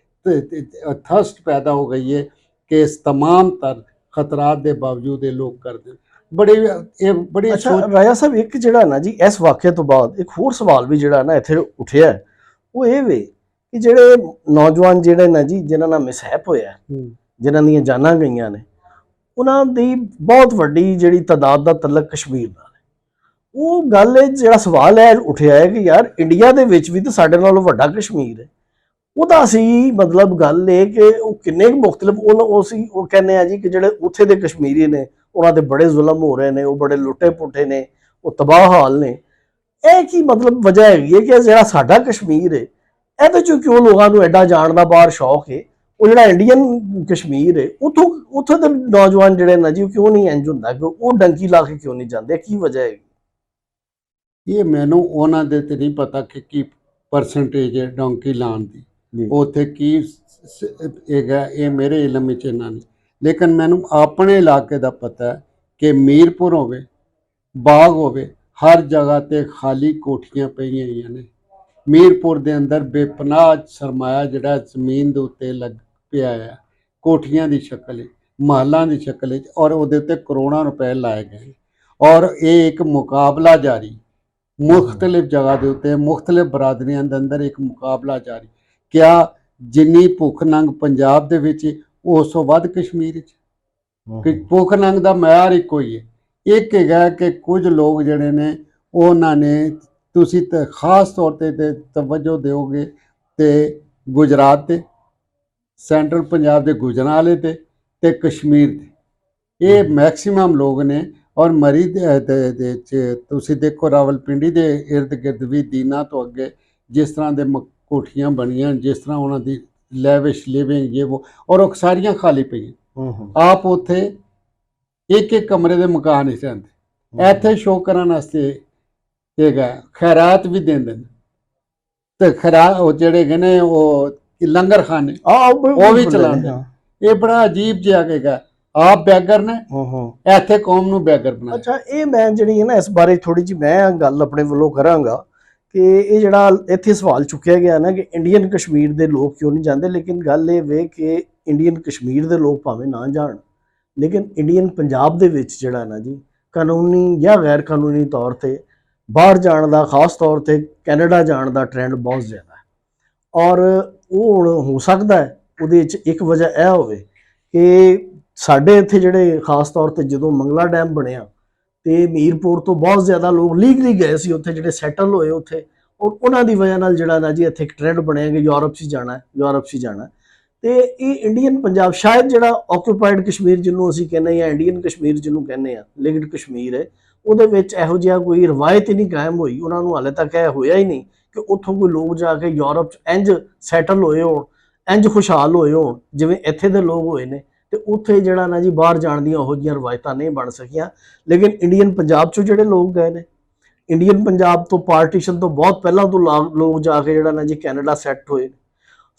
ਥਰਸਟ ਪੈਦਾ ਹੋ ਗਈ ਹੈ ਕਿ ਇਸ ਤਮਾਮ ਤਰ ਖਤਰਾਤ ਦੇ ਬਾਵਜੂਦ ਇਹ ਲੋਕ ਕਰਦੇ। ਬੜੇ ਅੱਛਾ ਰਾਜਾ ਸਾਹਿਬ, ਇੱਕ ਜਿਹੜਾ ਨਾ ਜੀ ਇਸ ਵਾਕਿਆ ਤੋਂ ਬਾਅਦ ਇੱਕ ਹੋਰ ਸਵਾਲ ਵੀ ਜਿਹੜਾ ਨਾ ਇੱਥੇ ਉੱਠਿਆ, ਉਹ ਇਹ ਵੇ ਕਿ ਜਿਹੜੇ ਨੌਜਵਾਨ ਜਿਹੜੇ ਨਾ ਜੀ ਜਿਨ੍ਹਾਂ ਨਾਲ ਮਿਸਹੈਪ ਹੋਇਆ, ਜਿਨ੍ਹਾਂ ਦੀਆਂ ਜਾਨਾਂ ਗਈਆਂ ਨੇ, ਉਹਨਾਂ ਦੀ ਬਹੁਤ ਵੱਡੀ ਜਿਹੜੀ ਤਾਦਾਦ ਦਾ ਤਲਕ ਕਸ਼ਮੀਰ ਨਾਲ ਹੈ। ਉਹ ਗੱਲ ਹੈ, ਜਿਹੜਾ ਸਵਾਲ ਹੈ ਉੱਠਿਆ ਹੈ ਕਿ ਯਾਰ ਇੰਡੀਆ ਦੇ ਵਿੱਚ ਵੀ ਤਾਂ ਸਾਡੇ ਨਾਲੋਂ ਵੱਡਾ ਕਸ਼ਮੀਰ ਹੈ, ਉਹਦਾ ਅਸੀਂ ਮਤਲਬ ਗੱਲ ਇਹ ਕਿ ਉਹ ਕਿੰਨੇ ਮੁਖਤਲਿਫ, ਉਹ ਕਹਿੰਦੇ ਆ ਜੀ ਕਿ ਜਿਹੜੇ ਉੱਥੇ ਦੇ ਕਸ਼ਮੀਰੀ ਨੇ ਉਹਨਾਂ ਤੇ ਬੜੇ ਜ਼ੁਲਮ ਹੋ ਰਹੇ ਨੇ, ਉਹ ਬੜੇ ਲੁੱਟੇ ਪੁੱਟੇ ਨੇ, ਉਹ ਤਬਾਹ ਹਾਲ ਨੇ। ਇਹ ਕੀ ਮਤਲਬ ਵਜ੍ਹਾ ਹੈਗੀ ਹੈ ਕਿ ਜਿਹੜਾ ਸਾਡਾ ਕਸ਼ਮੀਰ ਹੈ, ਇਹਦੇ ਚੋਂ ਕਿਉਂ ਲੋਕਾਂ ਨੂੰ ਐਡਾ ਜਾਣ ਦਾ ਬਾਹਰ ਸ਼ੌਕ ਹੈ? ਉਹ ਜਿਹੜਾ ਇੰਡੀਅਨ ਕਸ਼ਮੀਰ ਹੈ, ਉੱਥੋਂ ਦੇ ਨੌਜਵਾਨ ਜਿਹੜੇ ਨਾ ਜੀ, ਉਹ ਕਿਉਂ ਨਹੀਂ ਇੰਝ ਹੁੰਦਾ ਕਿ ਉਹ ਡੰਕੀ ਲਾ ਕੇ ਕਿਉਂ ਨਹੀਂ ਜਾਂਦੇ? ਕੀ ਵਜ੍ਹਾ ਹੈਗੀ? ਇਹ ਮੈਨੂੰ ਉਹਨਾਂ ਦੇ ਤੇ ਨਹੀਂ ਪਤਾ ਕਿ ਕੀ ਪਰਸੈਂਟੇਜ ਹੈ ਡੋਂਕੀ ਲਾਉਣ ਦੀ, ਉੱਥੇ ਕੀ ਹੈਗਾ, ਇਹ ਮੇਰੇ ਇਲਮ ਵਿੱਚ ਇਹਨਾਂ ਨਹੀਂ। ਲੇਕਿਨ ਮੈਨੂੰ ਆਪਣੇ ਇਲਾਕੇ ਦਾ ਪਤਾ ਹੈ ਕਿ ਮੀਰਪੁਰ ਹੋਵੇ, ਬਾਗ ਹੋਵੇ, ਹਰ ਜਗ੍ਹਾ ਤੇ ਖਾਲੀ ਕੋਠੀਆਂ ਪਈਆਂ ਹੋਈਆਂ ਨੇ। ਮੀਰਪੁਰ ਦੇ ਅੰਦਰ ਬੇਪਨਾਹ ਸਰਮਾਇਆ ਜਿਹੜਾ ਜ਼ਮੀਨ ਦੇ ਉੱਤੇ ਲੱਗ ਪਿਆ ਹੈ, ਕੋਠੀਆਂ ਦੀ ਸ਼ਕਲ, ਮਹਲਾਂ ਦੀ ਸ਼ਕਲ, ਔਰ ਉਹਦੇ ਉੱਤੇ ਕਰੋੜਾਂ ਰੁਪਏ ਲਾਏ ਗਏ। ਔਰ ਇਹ ਇੱਕ ਮੁਕਾਬਲਾ ਜਾਰੀ, ਮੁਖਤਲਿਫ ਜਗ੍ਹਾ ਦੇ ਉੱਤੇ, ਮੁਖਤਲਿਫ ਬਰਾਦਰੀਆਂ ਦੇ ਅੰਦਰ ਇੱਕ ਮੁਕਾਬਲਾ ਜਾਰੀ। ਕਿਆ ਜਿੰਨੀ ਭੁੱਖ ਨੰਗ ਪੰਜਾਬ ਦੇ ਵਿੱਚ ਉਸ ਤੋਂ ਵੱਧ ਕਸ਼ਮੀਰ ਵਿੱਚ? ਕਿ ਭੁੱਖ ਨੰਗ ਦਾ ਮਿਆਰ ਇੱਕੋ ਹੀ ਹੈ। ਇੱਕ ਹੈਗਾ ਕਿ ਕੁਝ ਲੋਕ ਜਿਹੜੇ ਨੇ ਉਹਨਾਂ ਨੇ, ਤੁਸੀਂ ਤਾਂ ਖਾਸ ਤੌਰ ਤੇ ਤਵੱਜੋ ਦਿਓਗੇ ਤੇ ਗੁਜਰਾਤ ਤੇ, ਸੈਂਟਰਲ ਪੰਜਾਬ ਦੇ ਗੁਜਰਾਂਵਾਲੇ ਤੇ ਕਸ਼ਮੀਰ ਦੇ, ਇਹ ਮੈਕਸੀਮਮ ਲੋਕ ਨੇ। ਔਰ ਮਰੀ ਦੇ ਤੁਸੀਂ ਦੇਖੋ ਰਾਵਲਪਿੰਡੀ ਦੇ ਇਰਦ ਗਿਰਦ ਵੀ ਦੀਨਾ ਤੋਂ ਅੱਗੇ ਜਿਸ ਤਰ੍ਹਾਂ ਦੇ ਕੋਠੀਆਂ ਬਣੀਆਂ, ਜਿਸ ਤਰ੍ਹਾਂ ਉਹਨਾਂ ਦੀ ਲੈਵਿਸ਼ ਲਿਵਿੰਗ ਇਹ ਉਹ, ਔਰ ਉਹ ਸਾਰੀਆਂ ਖਾਲੀ ਪਈਆਂ। ਆਪ ਉੱਥੇ ਇੱਕ ਕਮਰੇ ਦੇ ਮਕਾਨ ਹੀ ਰਹਿੰਦੇ। ਇੱਥੇ ਸ਼ੋਅ ਕਰਨ ਵਾਸਤੇ ਹੈਗਾ, ਖੈਰਾਤ ਵੀ ਦਿੰਦੇ ਨੇ, ਤੇ ਖੈਰਾਤ ਉਹ ਜਿਹੜੇ ਹੈਗੇ ਨੇ ਉਹ ਲੰਗਰ ਖਾਨੇ ਉਹ ਵੀ ਚਲਾਉਂਦੇ। ਇਹ ਬੜਾ ਅਜੀਬ ਜਿਹਾ ਹੈਗਾ। ਆਪ ਬੈਗਰ ਨੇ, ਇੱਥੇ ਕੌਮ ਨੂੰ ਬੈਗਰ ਬਣਾਇਆ। ਅੱਛਾ, ਇਹ ਮੈਂ ਜਿਹੜੀ ਹੈ ਨਾ ਇਸ ਬਾਰੇ ਥੋੜੀ ਜਿਹੀ ਮੈਂ ਗੱਲ ਆਪਣੇ ਵੱਲੋਂ ਕਰਾਂਗਾ ਕਿ ਇਹ ਜਿਹੜਾ ਇੱਥੇ ਸਵਾਲ ਚੁੱਕਿਆ ਗਿਆ ਨਾ ਕਿ ਇੰਡੀਅਨ ਕਸ਼ਮੀਰ ਦੇ ਲੋਕ ਕਿਉਂ ਨਹੀਂ ਜਾਂਦੇ, ਲੇਕਿਨ ਗੱਲ ਇਹ ਵੇ ਕਿ ਇੰਡੀਅਨ ਕਸ਼ਮੀਰ ਦੇ ਲੋਕ ਭਾਵੇਂ ਨਾ ਜਾਣ, ਲੇਕਿਨ ਇੰਡੀਅਨ ਪੰਜਾਬ ਦੇ ਵਿੱਚ ਜਿਹੜਾ ਨਾ ਜੀ ਕਾਨੂੰਨੀ ਜਾਂ ਗੈਰ ਕਾਨੂੰਨੀ ਤੌਰ ਤੇ ਬਾਹਰ ਜਾਣ ਦਾ, ਖਾਸ ਤੌਰ ਤੇ ਕੈਨੇਡਾ ਜਾਣ ਦਾ ਟ੍ਰੈਂਡ ਬਹੁਤ ਜ਼ਿਆਦਾ ਹੈ। ਔਰ ਉਹ ਹੁਣ ਹੋ ਸਕਦਾ ਹੈ ਉਹਦੇ 'ਚ ਇੱਕ ਵਜ੍ਹਾ ਇਹ ਹੋਵੇ ਕਿ ਸਾਡੇ ਇੱਥੇ ਜਿਹੜੇ ਖਾਸ ਤੌਰ ਤੇ ਜਦੋਂ ਮੰਗਲਾ ਡੈਮ ਬਣਿਆ ਤੇ ਮੀਰਪੁਰ ਤੋਂ ਬਹੁਤ ਜ਼ਿਆਦਾ ਲੋਕ ਲੀਗਲੀ ਗਏ ਸੀ ਉੱਥੇ, ਜਿਹੜੇ ਸੈਟਲ ਹੋਏ ਉੱਥੇ, ਔਰ ਉਹਨਾਂ ਦੀ ਵਜ੍ਹਾ ਨਾਲ ਜਿਹੜਾ ਨਾ ਜੀ ਇੱਥੇ ਇੱਕ ਟ੍ਰੈਂਡ ਬਣਿਆ ਕਿ ਯੂਰਪ 'ਚ ਜਾਣਾ ਹੈ, ਯੂਰਪ 'ਚ ਜਾਣਾ। ਤੇ ਇਹ ਇੰਡੀਅਨ ਪੰਜਾਬ, ਸ਼ਾਇਦ ਜਿਹੜਾ ਆਕਿਊਪਾਈਡ ਕਸ਼ਮੀਰ ਜਿਹਨੂੰ ਅਸੀਂ ਕਹਿੰਦੇ ਜਾਂ ਇੰਡੀਅਨ ਕਸ਼ਮੀਰ ਜਿਹਨੂੰ ਕਹਿੰਦੇ ਆ, ਲਿਗਡ ਕਸ਼ਮੀਰ ਹੈ, ਉਹਦੇ ਵਿੱਚ ਇਹੋ ਜਿਹਾ ਕੋਈ ਰਵਾਇਤ ਹੀ ਨਹੀਂ ਕਾਇਮ ਹੋਈ। ਉਹਨਾਂ ਨੂੰ ਹਾਲੇ ਤੱਕ ਇਹ ਹੋਇਆ ਹੀ ਨਹੀਂ ਕਿ ਉੱਥੋਂ ਕੋਈ ਲੋਕ ਜਾ ਕੇ ਯੂਰਪ 'ਚ ਇੰਜ ਸੈਟਲ ਹੋਏ ਹੋਣ, ਇੰਜ ਖੁਸ਼ਹਾਲ ਹੋਏ ਹੋਣ ਜਿਵੇਂ ਇੱਥੇ ਦੇ ਲੋਕ ਹੋਏ ਨੇ। ਤੇ ਉੱਥੇ ਜਿਹੜਾ ਨਾ ਜੀ ਬਾਹਰ ਜਾਣ ਦੀਆਂ ਉਹੋ ਜਿਹੀਆਂ ਰਵਾਇਤਾਂ ਨਹੀਂ ਬਣ ਸਕੀਆਂ। ਲੇਕਿਨ ਇੰਡੀਅਨ ਪੰਜਾਬ 'ਚੋਂ ਜਿਹੜੇ ਲੋਕ ਗਏ ਨੇ, ਇੰਡੀਅਨ ਪੰਜਾਬ ਤੋਂ ਪਾਰਟੀਸ਼ਨ ਤੋਂ ਬਹੁਤ ਪਹਿਲਾਂ ਤੋਂ ਲੋਕ ਜਾ ਕੇ ਜਿਹੜਾ ਨਾ ਜੀ ਕੈਨੇਡਾ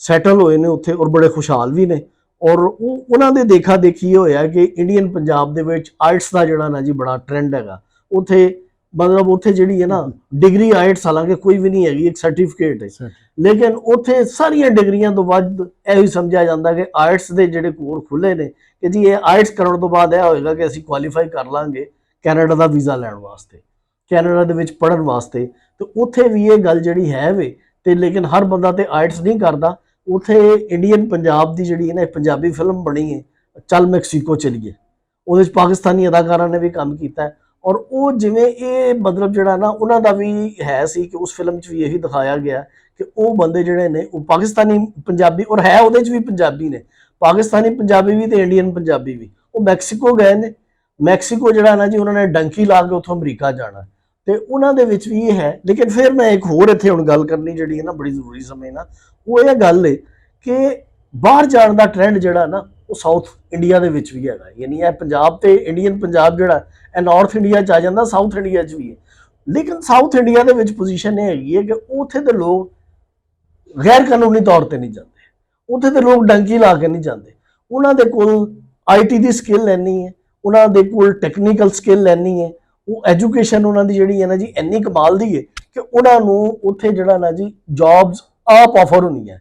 ਸੈਟਲ ਹੋਏ ਨੇ ਉੱਥੇ, ਔਰ ਬੜੇ ਖੁਸ਼ਹਾਲ ਵੀ ਨੇ। ਔਰ ਉਹਨਾਂ ਦੇ ਦੇਖਾ ਦੇਖੀ ਹੋਇਆ ਕਿ ਇੰਡੀਅਨ ਪੰਜਾਬ ਦੇ ਵਿੱਚ ਆਇਟਸ ਦਾ ਜਿਹੜਾ ਨਾ ਜੀ ਬੜਾ ਟ੍ਰੈਂਡ ਹੈਗਾ ਉੱਥੇ। ਮਤਲਬ ਉੱਥੇ ਜਿਹੜੀ ਹੈ ਨਾ ਡਿਗਰੀ ਆਇਟਸ ਹਾਲਾਂਕਿ ਕੋਈ ਵੀ ਨਹੀਂ ਹੈਗੀ, ਇੱਕ ਸਰਟੀਫਿਕੇਟ ਹੈ, ਲੇਕਿਨ ਉੱਥੇ ਸਾਰੀਆਂ ਡਿਗਰੀਆਂ ਤੋਂ ਵੱਧ ਇਹ ਹੀ ਸਮਝਿਆ ਜਾਂਦਾ ਕਿ ਆਇਟਸ ਦੇ ਜਿਹੜੇ ਕੋਰਸ ਖੁੱਲੇ ਨੇ ਕਿ ਜੀ ਇਹ ਆਇਟਸ ਕਰਨ ਤੋਂ ਬਾਅਦ ਇਹ ਹੋਏਗਾ ਕਿ ਅਸੀਂ ਕੁਆਲੀਫਾਈ ਕਰ ਲਾਂਗੇ ਕੈਨੇਡਾ ਦਾ ਵੀਜ਼ਾ ਲੈਣ ਵਾਸਤੇ, ਕੈਨੇਡਾ ਦੇ ਵਿੱਚ ਪੜ੍ਹਨ ਵਾਸਤੇ। ਤੇ ਉੱਥੇ ਵੀ ਇਹ ਗੱਲ ਜਿਹੜੀ ਹੈ ਵੇ, ਤੇ ਲੇਕਿਨ ਹਰ ਬੰਦਾ ਤੇ ਆਇਟਸ ਨਹੀਂ ਕਰਦਾ। ਉੱਥੇ ਇੰਡੀਅਨ ਪੰਜਾਬ ਦੀ ਜਿਹੜੀ ਹੈ ਨਾ ਇੱਕ ਪੰਜਾਬੀ ਫਿਲਮ ਬਣੀ ਹੈ, ਚੱਲ ਮੈਕਸੀਕੋ ਚਲੀਏ, ਉਹਦੇ 'ਚ ਪਾਕਿਸਤਾਨੀ ਅਦਾਕਾਰਾਂ ਨੇ ਵੀ ਕੰਮ ਕੀਤਾ ਹੈ। ਔਰ ਉਹ ਜਿਵੇਂ ਇਹ ਮਤਲਬ ਜਿਹੜਾ ਨਾ ਉਹਨਾਂ ਦਾ ਵੀ ਹੈ ਸੀ ਕਿ ਉਸ ਫਿਲਮ 'ਚ ਵੀ ਇਹੀ ਦਿਖਾਇਆ ਗਿਆ ਕਿ ਉਹ ਬੰਦੇ ਜਿਹੜੇ ਨੇ ਉਹ ਪਾਕਿਸਤਾਨੀ ਪੰਜਾਬੀ, ਔਰ ਹੈ ਉਹਦੇ 'ਚ ਵੀ ਪੰਜਾਬੀ ਨੇ, ਪਾਕਿਸਤਾਨੀ ਪੰਜਾਬੀ ਵੀ ਤੇ ਇੰਡੀਅਨ ਪੰਜਾਬੀ ਵੀ, ਉਹ ਮੈਕਸੀਕੋ ਗਏ ਨੇ। ਮੈਕਸੀਕੋ ਜਿਹੜਾ ਨਾ ਜੀ ਉਹਨਾਂ ਨੇ ਡੰਕੀ ਲਾ ਕੇ ਉੱਥੋਂ ਅਮਰੀਕਾ ਜਾਣਾ, ਤੇ ਉਹਨਾਂ ਦੇ ਵਿੱਚ ਵੀ ਇਹ ਹੈ। ਲੇਕਿਨ ਫਿਰ ਮੈਂ ਇੱਕ ਹੋਰ ਇੱਥੇ ਹੁਣ ਗੱਲ ਕਰਨੀ ਜਿਹੜੀ ਹੈ ਨਾ ਬੜੀ ਜ਼ਰੂਰੀ ਸਮਝਣਾ, ਉਹ ਇਹ ਗੱਲ ਹੈ ਕਿ ਬਾਹਰ ਜਾਣ ਦਾ ਟ੍ਰੈਂਡ ਜਿਹੜਾ ਨਾ ਉਹ ਸਾਊਥ ਇੰਡੀਆ ਦੇ ਵਿੱਚ ਵੀ ਹੈਗਾ। ਯਾਨੀ ਇਹ ਪੰਜਾਬ ਤੇ ਇੰਡੀਅਨ ਪੰਜਾਬ ਜਿਹੜਾ ਇਹ ਨਾਰਥ ਇੰਡੀਆ 'ਚ ਆ ਜਾਂਦਾ, ਸਾਊਥ ਇੰਡੀਆ 'ਚ ਵੀ ਹੈ। ਲੇਕਿਨ ਸਾਊਥ ਇੰਡੀਆ ਦੇ ਵਿੱਚ ਪੋਜੀਸ਼ਨ ਇਹ ਹੈਗੀ ਹੈ ਕਿ ਉੱਥੇ ਦੇ ਲੋਕ ਗੈਰ ਕਾਨੂੰਨੀ ਤੌਰ ਤੇ ਨਹੀਂ ਜਾਂਦੇ, ਉੱਥੇ ਦੇ ਲੋਕ ਡੰਕੀ ਲਾ ਕੇ ਨਹੀਂ ਜਾਂਦੇ। ਉਹਨਾਂ ਦੇ ਕੋਲ ਆਈਟੀ ਦੀ ਸਕਿੱਲ ਲੈਣੀ ਹੈ, ਉਹਨਾਂ ਦੇ ਕੋਲ ਟੈਕਨੀਕਲ ਸਕਿੱਲ ਲੈਣੀ ਹੈ। ਉਹ ਐਜੂਕੇਸ਼ਨ ਉਹਨਾਂ ਦੀ ਜਿਹੜੀ ਹੈ ਨਾ ਜੀ ਇੰਨੀ ਕਮਾਲ ਦੀ ਹੈ ਕਿ ਉਹਨਾਂ ਨੂੰ ਉੱਥੇ ਜਿਹੜਾ ਨਾ ਜੀ ਜੌਬਸ ਆਪ ਆਫਰ ਹੁੰਦੀਆਂ।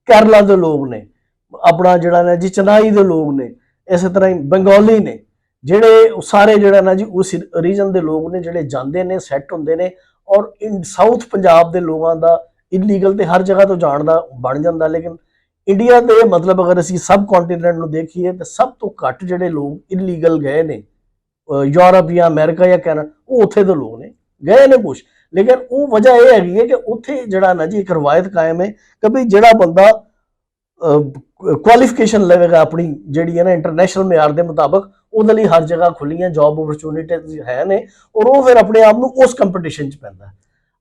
ਕੇਰਲਾ ਦੇ ਲੋਕ ਨੇ, ਆਪਣਾ ਜਿਹੜਾ ਨਾ ਜੀ ਚੇਨਈ ਦੇ ਲੋਕ ਨੇ, ਇਸੇ ਤਰ੍ਹਾਂ ਹੀ ਬੰਗਾਲੀ ਨੇ, ਜਿਹੜੇ ਸਾਰੇ ਜਿਹੜਾ ਨਾ ਜੀ ਉਸ ਰੀਜਨ ਦੇ ਲੋਕ ਨੇ ਜਿਹੜੇ ਜਾਂਦੇ ਨੇ, ਸੈੱਟ ਹੁੰਦੇ ਨੇ। ਔਰ ਸਾਊਥ ਪੰਜਾਬ ਦੇ ਲੋਕਾਂ ਦਾ ਇਲੀਗਲ ਤੇ ਹਰ ਜਗ੍ਹਾ ਤੋਂ ਜਾਣ ਦਾ ਬਣ ਜਾਂਦਾ। ਲੇਕਿਨ ਇੰਡੀਆ ਦੇ ਮਤਲਬ ਅਗਰ ਅਸੀਂ ਸਬ ਕੰਟੀਨੈਂਟ ਨੂੰ ਦੇਖੀਏ ਤਾਂ ਸਭ ਤੋਂ ਘੱਟ ਜਿਹੜੇ ਲੋਕ ਇਲੀਗਲ ਗਏ ਨੇ ਯੂਰਪ ਜਾਂ ਅਮਰੀਕਾ ਜਾਂ ਕੈਨੇਡਾ, ਉਹ ਉੱਥੇ ਦੇ ਲੋਕ ਨੇ, ਗਏ ਨੇ ਕੁਛ। ਲੇਕਿਨ ਉਹ ਵਜ੍ਹਾ ਇਹ ਹੈਗੀ ਹੈ ਕਿ ਉੱਥੇ ਜਿਹੜਾ ਨਾ ਜੀ ਇੱਕ ਰਵਾਇਤ ਕਾਇਮ ਹੈ ਕਿ ਵੀ ਜਿਹੜਾ ਬੰਦਾ ਕੁਆਲੀਫਿਕੇਸ਼ਨ ਲਵੇਗਾ ਆਪਣੀ ਜਿਹੜੀ ਹੈ ਨਾ ਇੰਟਰਨੈਸ਼ਨਲ ਮਿਆਰ ਦੇ ਮੁਤਾਬਕ, ਉਹਦੇ ਲਈ ਹਰ ਜਗ੍ਹਾ ਖੁੱਲੀਆਂ ਜੌਬ ਓਪਰਚੁਨਿਟੀਜ਼ ਹੈ ਨੇ, ਔਰ ਉਹ ਫਿਰ ਆਪਣੇ ਆਪ ਨੂੰ ਉਸ ਕੰਪੀਟੀਸ਼ਨ 'ਚ ਪੈਂਦਾ।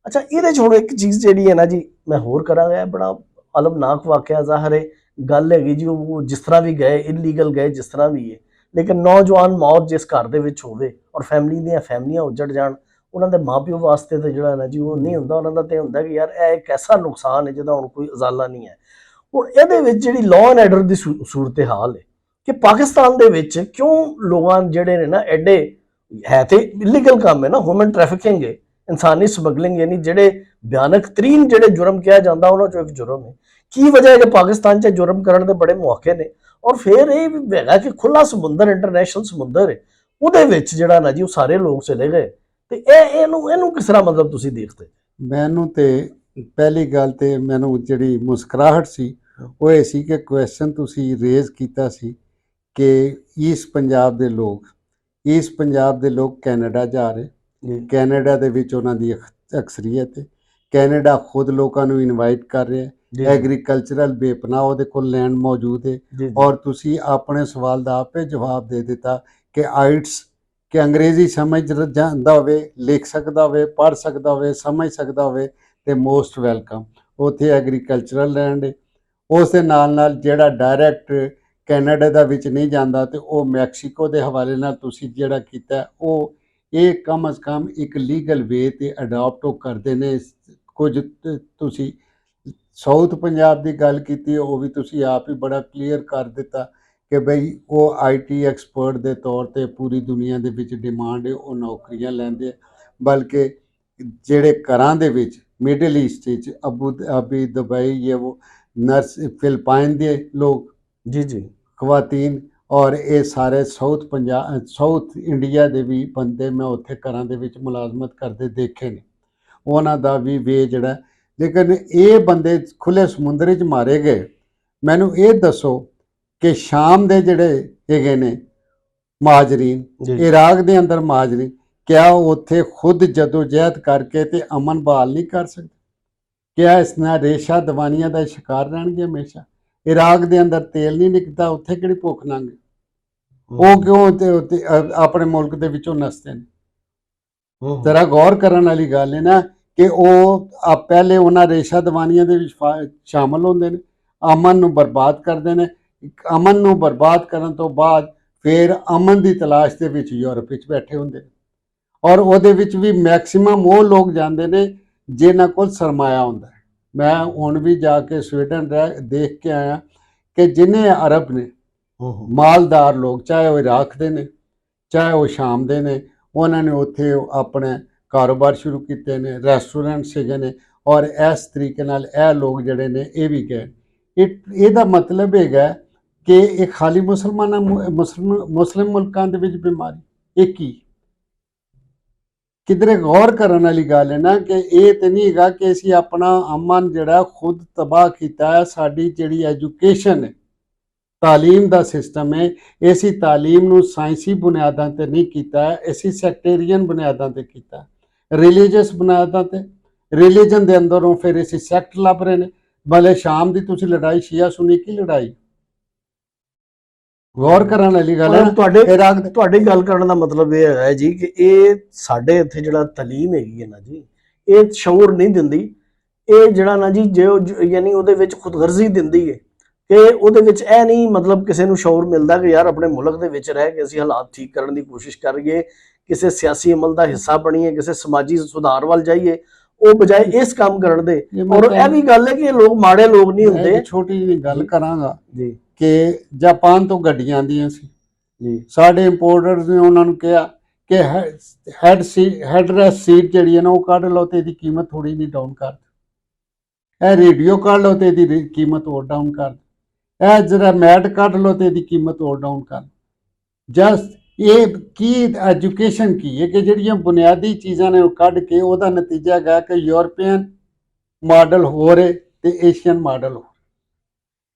ਅੱਛਾ, ਇਹਦੇ 'ਚ ਹੁਣ ਇੱਕ ਚੀਜ਼ ਜਿਹੜੀ ਹੈ ਨਾ ਜੀ ਮੈਂ ਹੋਰ ਕਰਾਂਗਾ, ਇਹ ਬੜਾ ਅਲਮਨਾਕ ਵਾਕਿਆ ਜ਼ਾਹਰ ਹੈ, ਗੱਲ ਹੈਗੀ ਜੀ ਉਹ ਜਿਸ ਤਰ੍ਹਾਂ ਵੀ ਗਏ, ਇਲੀਗਲ ਗਏ, ਜਿਸ ਤਰ੍ਹਾਂ ਵੀ ਹੈ। ਲੇਕਿਨ ਨੌਜਵਾਨ ਮੌਤ ਜਿਸ ਘਰ ਦੇ ਵਿੱਚ ਹੋਵੇ ਔਰ ਫੈਮਲੀਆਂ ਉੱਜੜ ਜਾਣ, ਉਹਨਾਂ ਦੇ ਮਾਪਿਓ ਵਾਸਤੇ ਤਾਂ ਜਿਹੜਾ ਨਾ ਜੀ ਉਹ ਨਹੀਂ ਹੁੰਦਾ। ਉਹਨਾਂ ਦਾ ਤੇ ਹੁੰਦਾ ਕਿ ਯਾਰ ਇਹ ਇੱਕ ਐਸਾ ਨੁਕਸਾਨ ਹੈ ਜਿਹਦਾ ਹੁਣ ਕੋਈ ਉਜ਼ਾਲਾ ਨਹੀਂ ਹੈ। ਹੁਣ ਇਹਦੇ ਵਿੱਚ ਜਿਹੜੀ ਲਾਅ ਐਂਡ ਆਰਡਰ ਦੀ ਸੂਰਤ ਹਾਲ ਹੈ ਕਿ ਪਾਕਿਸਤਾਨ ਦੇ ਵਿੱਚ ਕਿਉਂ ਲੋਕਾਂ ਜਿਹੜੇ ਨੇ ਨਾ ਐਡੇ, ਹੈ ਤੇ ਇਲੀਗਲ ਕੰਮ ਹੈ ਨਾ, ਹਿਊਮਨ ਟ੍ਰੈਫਿਕਿੰਗ ਹੈ, ਇਨਸਾਨੀ ਸਮਗਲਿੰਗ, ਯਾਨੀ ਜਿਹੜੇ ਭਿਆਨਕ ਤਰੀਨ ਜਿਹੜੇ ਜੁਰਮ ਕਿਹਾ ਜਾਂਦਾ ਉਹਨਾਂ ਚੋਂ ਇੱਕ ਜੁਰਮ ਹੈ। ਕੀ ਵਜ੍ਹਾ ਹੈ ਕਿ ਪਾਕਿਸਤਾਨ 'ਚ ਜੁਰਮ ਕਰਨ ਦੇ ਬੜੇ ਮੌਕੇ ਨੇ। ਔਰ ਫਿਰ ਇਹ ਵੀ ਹੈਗਾ ਕਿ ਖੁੱਲਾ ਸਮੁੰਦਰ, ਇੰਟਰਨੈਸ਼ਨਲ ਸਮੁੰਦਰ ਹੈ, ਉਹਦੇ ਵਿੱਚ ਜਿਹੜਾ ਨਾ ਜੀ ਉਹ ਸਾਰੇ ਲੋਕ ਚਲੇ ਗਏ। ਤੇ ਇਹਨੂੰ ਕਿਸ ਤਰ੍ਹਾਂ ਮਤਲਬ ਤੁਸੀਂ ਦੇਖਦੇ? ਮੈਨੂੰ ਤੇ ਪਹਿਲੀ ਗੱਲ ਤੇ ਮੈਨੂੰ ਜਿਹੜੀ ਮੁਸਕਰਾਹਟ ਸੀ ਉਹ ਇਹ ਸੀ ਕਿ ਕੁਐਸਚਨ ਤੁਸੀਂ ਰੇਜ਼ ਕੀਤਾ ਸੀ ਕਿ ਈਸਟ ਪੰਜਾਬ ਦੇ ਲੋਕ ਕੈਨੇਡਾ ਜਾ ਰਹੇ, ਕੈਨੇਡਾ ਦੇ ਵਿੱਚ ਉਹਨਾਂ ਦੀ ਅਕਸਰੀਅਤ ਹੈ। ਕੈਨੇਡਾ ਖੁਦ ਲੋਕਾਂ ਨੂੰ ਇਨਵਾਈਟ ਕਰ ਰਿਹਾ ਹੈ, ਐਗਰੀਕਲਚਰਲ ਬੇਪਨਾਹ ਉਹਦੇ ਕੋਲ ਲੈਂਡ ਮੌਜੂਦ ਹੈ। ਔਰ ਤੁਸੀਂ ਆਪਣੇ ਸਵਾਲ ਦਾ ਆਪੇ ਜਵਾਬ ਦੇ ਦਿੱਤਾ ਕਿ ਆਈਟਸ ਕਿ ਅੰਗਰੇਜ਼ੀ ਸਮਝ ਜਾਂਦਾ ਹੋਵੇ, ਲਿਖ ਸਕਦਾ ਹੋਵੇ, ਪੜ੍ਹ ਸਕਦਾ ਹੋਵੇ, ਸਮਝ ਸਕਦਾ ਹੋਵੇ ਤੇ ਮੋਸਟ ਵੈਲਕਮ। ਉੱਥੇ ਐਗਰੀਕਲਚਰਲ ਲੈਂਡ ਹੈ। ਉਸ ਦੇ ਨਾਲ ਜਿਹੜਾ ਡਾਇਰੈਕਟ ਕੈਨੇਡਾ ਦਾ ਵਿੱਚ ਨਹੀਂ ਜਾਂਦਾ ਤੇ ਉਹ ਮੈਕਸੀਕੋ ਦੇ ਹਵਾਲੇ ਨਾਲ ਤੁਸੀਂ ਜਿਹੜਾ ਕੀਤਾ ਉਹ ਇਹ ਕਮ ਅਜ਼ ਕਮ ਇੱਕ ਲੀਗਲ ਵੇ ਤੇ ਅਡਾਪਟ ਉਹ ਕਰਦੇ ਨੇ। ਕੁਝ ਤੁਸੀਂ ਸਾਊਥ ਪੰਜਾਬ ਦੀ ਗੱਲ ਕੀਤੀ, ਉਹ ਵੀ ਤੁਸੀਂ ਆਪ ਹੀ ਬੜਾ ਕਲੀਅਰ ਕਰ ਦਿੱਤਾ ਕਿ ਬਈ ਉਹ ਆਈਟੀ ਐਕਸਪਰਟ ਦੇ ਤੌਰ ਤੇ ਪੂਰੀ ਦੁਨੀਆ ਦੇ ਵਿੱਚ ਡਿਮਾਂਡ ਹੈ, ਉਹ ਨੌਕਰੀਆਂ ਲੈਂਦੇ। ਬਲਕਿ ਜਿਹੜੇ ਘਰਾਂ ਦੇ ਵਿੱਚ ਮਿਡਲ ਈਸਟ ਵਿੱਚ ਅਬੂ ਧਾਬੀ, ਦੁਬਈ, ਇਹ ਉਹ ਨਰਸ, ਫਿਲਪਾਈਨ ਦੇ ਲੋਕ ਖਵਾਤੀਨ, ਔਰ ਇਹ ਸਾਰੇ ਸਾਊਥ ਇੰਡੀਆ ਦੇ ਵੀ ਬੰਦੇ ਮੈਂ ਉੱਥੇ ਘਰਾਂ ਦੇ ਵਿੱਚ ਮੁਲਾਜ਼ਮਤ ਕਰਦੇ ਦੇਖੇ ਨੇ, ਉਹਨਾਂ ਦਾ ਵੀ ਵੇ ਜਿਹੜਾ। ਲੇਕਿਨ ਇਹ ਬੰਦੇ ਖੁੱਲ੍ਹੇ ਸਮੁੰਦਰ 'ਚ ਮਾਰੇ ਗਏ, ਮੈਨੂੰ ਇਹ ਦੱਸੋ ਕਿ ਸ਼ਾਮ ਦੇ ਜਿਹੜੇ ਹੈਗੇ ਨੇ ਮਾਜਰੀਨ, ਜੀ ਇਰਾਕ ਦੇ ਅੰਦਰ ਮਾਜਰੀਨ, ਕਿਆ ਉੱਥੇ ਖੁਦ ਜਦੋਜਹਿਦ ਕਰਕੇ ਤੇ ਅਮਨ ਬਹਾਲ ਨਹੀਂ ਕਰ ਸਕਦੇ? ਕਿਆ ਇਸ ਨਾਲ ਰੇਸ਼ਾ ਦਵਾਨੀਆਂ ਦਾ ਸ਼ਿਕਾਰ ਰਹਿਣਗੇ ਹਮੇਸ਼ਾ? ਇਰਾਕ ਦੇ ਅੰਦਰ ਤੇਲ ਨਹੀਂ ਨਿਕਲਦਾ, ਉੱਥੇ ਕਿਹੜੀ ਭੁੱਖ ਨੰਗ? ਉਹ ਕਿਉਂ ਆਪਣੇ ਮੁਲਕ ਦੇ ਵਿੱਚੋਂ ਨਸਦੇ ਨੇ? ਜ਼ਰਾ ਗੌਰ ਕਰਨ ਵਾਲੀ ਗੱਲ ਹੈ ਨਾ ਕਿ ਉਹ ਪਹਿਲੇ ਉਹਨਾਂ ਰੇਸ਼ਾ ਦਵਾਨੀਆਂ ਦੇ ਵਿੱਚ ਸ਼ਾਮਲ ਹੁੰਦੇ ਨੇ, ਅਮਨ ਨੂੰ ਬਰਬਾਦ ਕਰਦੇ ਨੇ। ਅਮਨ ਨੂੰ ਬਰਬਾਦ ਕਰਨ ਤੋਂ ਬਾਅਦ ਫਿਰ ਅਮਨ ਦੀ ਤਲਾਸ਼ ਦੇ ਵਿੱਚ ਯੂਰਪ ਵਿੱਚ ਬੈਠੇ ਹੁੰਦੇ ਨੇ, ਔਰ ਉਹਦੇ ਵਿੱਚ ਵੀ ਮੈਕਸਿਮਮ ਉਹ ਲੋਕ ਜਾਂਦੇ ਨੇ ਜਿਨ੍ਹਾਂ ਕੋਲ ਸਰਮਾਇਆ ਹੁੰਦਾ ਹੈ। ਮੈਂ ਹੁਣ ਵੀ ਜਾ ਕੇ ਸਵੀਡਨ ਦੇਖ ਕੇ ਆਇਆ ਕਿ ਜਿੰਨੇ ਅਰਬ ਨੇ ਮਾਲਦਾਰ ਲੋਕ, ਚਾਹੇ ਉਹ ਇਰਾਕ ਦੇ ਨੇ ਚਾਹੇ ਉਹ ਸ਼ਾਮ ਦੇ ਨੇ, ਉਹਨਾਂ ਨੇ ਉੱਥੇ ਆਪਣੇ ਕਾਰੋਬਾਰ ਸ਼ੁਰੂ ਕੀਤੇ ਨੇ, ਰੈਸਟੋਰੈਂਟ ਸੀਗੇ ਨੇ, ਔਰ ਇਸ ਤਰੀਕੇ ਨਾਲ ਇਹ ਲੋਕ ਜਿਹੜੇ ਨੇ ਇਹ ਵੀ ਗਏ। ਇਹਦਾ ਮਤਲਬ ਹੈਗਾ ਕਿ ਇਹ ਖਾਲੀ ਮੁਸਲਿਮ ਮੁਲਕਾਂ ਦੇ ਵਿੱਚ ਬਿਮਾਰੀ ਇਹ ਕੀ? ਕਿਧਰੇ ਗੌਰ ਕਰਨ ਵਾਲੀ ਗੱਲ ਹੈ ਨਾ ਕਿ ਇਹ ਤੇ ਨਹੀਂ ਹੈਗਾ ਕਿ ਅਸੀਂ ਆਪਣਾ ਅਮਨ ਜਿਹੜਾ ਖੁਦ ਤਬਾਹ ਕੀਤਾ ਹੈ। ਸਾਡੀ ਜਿਹੜੀ ਐਜੂਕੇਸ਼ਨ ਹੈ, ਤਾਲੀਮ ਦਾ ਸਿਸਟਮ ਹੈ, ਇसी ਤਾਲੀਮ ਨੂੰ ਸਾਇੰਸੀ ਬੁਨਿਆਦਾਂ ਤੇ ਨਹੀਂ ਕੀਤਾ, ਅਸੀਂ ਸੈਕਟੇਰੀਅਨ ਬੁਨਿਆਦਾਂ ਤੇ ਕੀਤਾ, ਰਿਲੀਜੀਅਸ ਬੁਨਿਆਦਾਂ ਤੇ। ਰਿਲੀਜਨ ਦੇ ਅੰਦਰੋਂ ਫਿਰ ਅਸੀਂ ਸੈਕਟ ਲੱਭ ਰਹੇ ਨੇ। ਭਲੇ ਸ਼ਾਮ ਦੀ ਤੁਸੀਂ ਲੜਾਈ ਸ਼ੀਆ ਸੁਨੀ ਕੀ ਲੜਾਈ? ਗੌਰ ਕਰਨ ਵਾਲੀ ਗੱਲ ਹੈ। ਤੁਹਾਡੀ ਗੱਲ ਕਰਨ ਦਾ ਮਤਲਬ ਇਹ ਹੈ ਜੀ ਕਿ ਇਹ ਸਾਡੇ ਇੱਥੇ ਜਿਹੜਾ ਤਾਲੀਮ ਹੈਗੀ ਹੈ ਨਾ ਜੀ, ਇਹ ਸ਼ਊਰ ਨਹੀਂ ਦਿੰਦੀ। ਇਹ ਜਿਹੜਾ ਨਾ ਜੀ ਯਾਨੀ ਉਹਦੇ ਵਿੱਚ ਖੁਦਗਰਜ਼ੀ ਦਿੰਦੀ ਹੈ ਕਿ ਉਹਦੇ ਵਿੱਚ ਇਹ ਨਹੀਂ ਮਤਲਬ ਕਿਸੇ ਨੂੰ ਸ਼ਊਰ ਮਿਲਦਾ ਕਿ ਯਾਰ ਆਪਣੇ ਮੁਲਕ ਦੇ ਵਿੱਚ ਰਹਿ ਕੇ ਅਸੀਂ ਹਾਲਾਤ ਠੀਕ ਕਰਨ ਦੀ ਕੋਸ਼ਿਸ਼ ਕਰੀਏ, ਕਿਸੇ ਸਿਆਸੀ ਅਮਲ ਦਾ ਹਿੱਸਾ ਬਣੀਏ, ਕਿਸੇ ਸਮਾਜੀ ਸੁਧਾਰ ਵੱਲ ਜਾਈਏ, ਉਹ ਬਜਾਏ ਇਸ ਕੰਮ ਕਰਨ ਦੇ। ਔਰ ਇਹ ਵੀ ਗੱਲ ਹੈ ਕਿ ਇਹ ਲੋਕ ਮਾੜੇ ਲੋਕ ਨਹੀਂ ਹੁੰਦੇ। ਛੋਟੀ ਜਿਹੀ ਗੱਲ ਕਰਾਂਗਾ ਜੀ ਕਿ ਜਾਪਾਨ ਤੋਂ ਗੱਡੀਆਂ ਆਉਂਦੀਆਂ ਸੀ ਜੀ, ਸਾਡੇ ਇੰਪੋਰਟਰਸ ਨੇ ਉਹਨਾਂ ਨੂੰ ਕਿਹਾ ਕਿ ਹੈਡਰੈਸਟ ਸੀਟ ਜਿਹੜੀ ਹੈ ਨਾ ਉਹ ਕੱਢ ਲਓ ਤੇ ਇਹਦੀ ਕੀਮਤ ਥੋੜੀ ਜਿਹੀ ਡਾਊਨ ਕਰ ਦਿਓ। ਇਹ ਰੇਡੀਓ ਕੱਢ ਲਓ ਤੇ ਇਹਦੀ ਕੀਮਤ ਹੋਰ ਡਾਊਨ ਕਰ ਦਿਓ। ਇਹ ਜਿਹੜਾ ਮੈਟ ਕੱਢ ਲਓ ਤੇ ਇਹਦੀ ਕੀਮਤ ਹੋਰ ਡਾਊਨ ਕਰ ਦਿਓ। ਜਸਟ ਇਹ ਕੀ ਐਜੂਕੇਸ਼ਨ ਕੀ ਹੈ ਕਿ ਜਿਹੜੀਆਂ ਬੁਨਿਆਦੀ ਚੀਜ਼ਾਂ ਨੇ ਉਹ ਕੱਢ ਕੇ ਉਹਦਾ ਨਤੀਜਾ ਹੈਗਾ ਕਿ ਯੂਰਪੀਅਨ ਮਾਡਲ ਹੋ ਰਹੇ ਤੇ ਏਸ਼ੀਅਨ ਮਾਡਲ ਹੋ।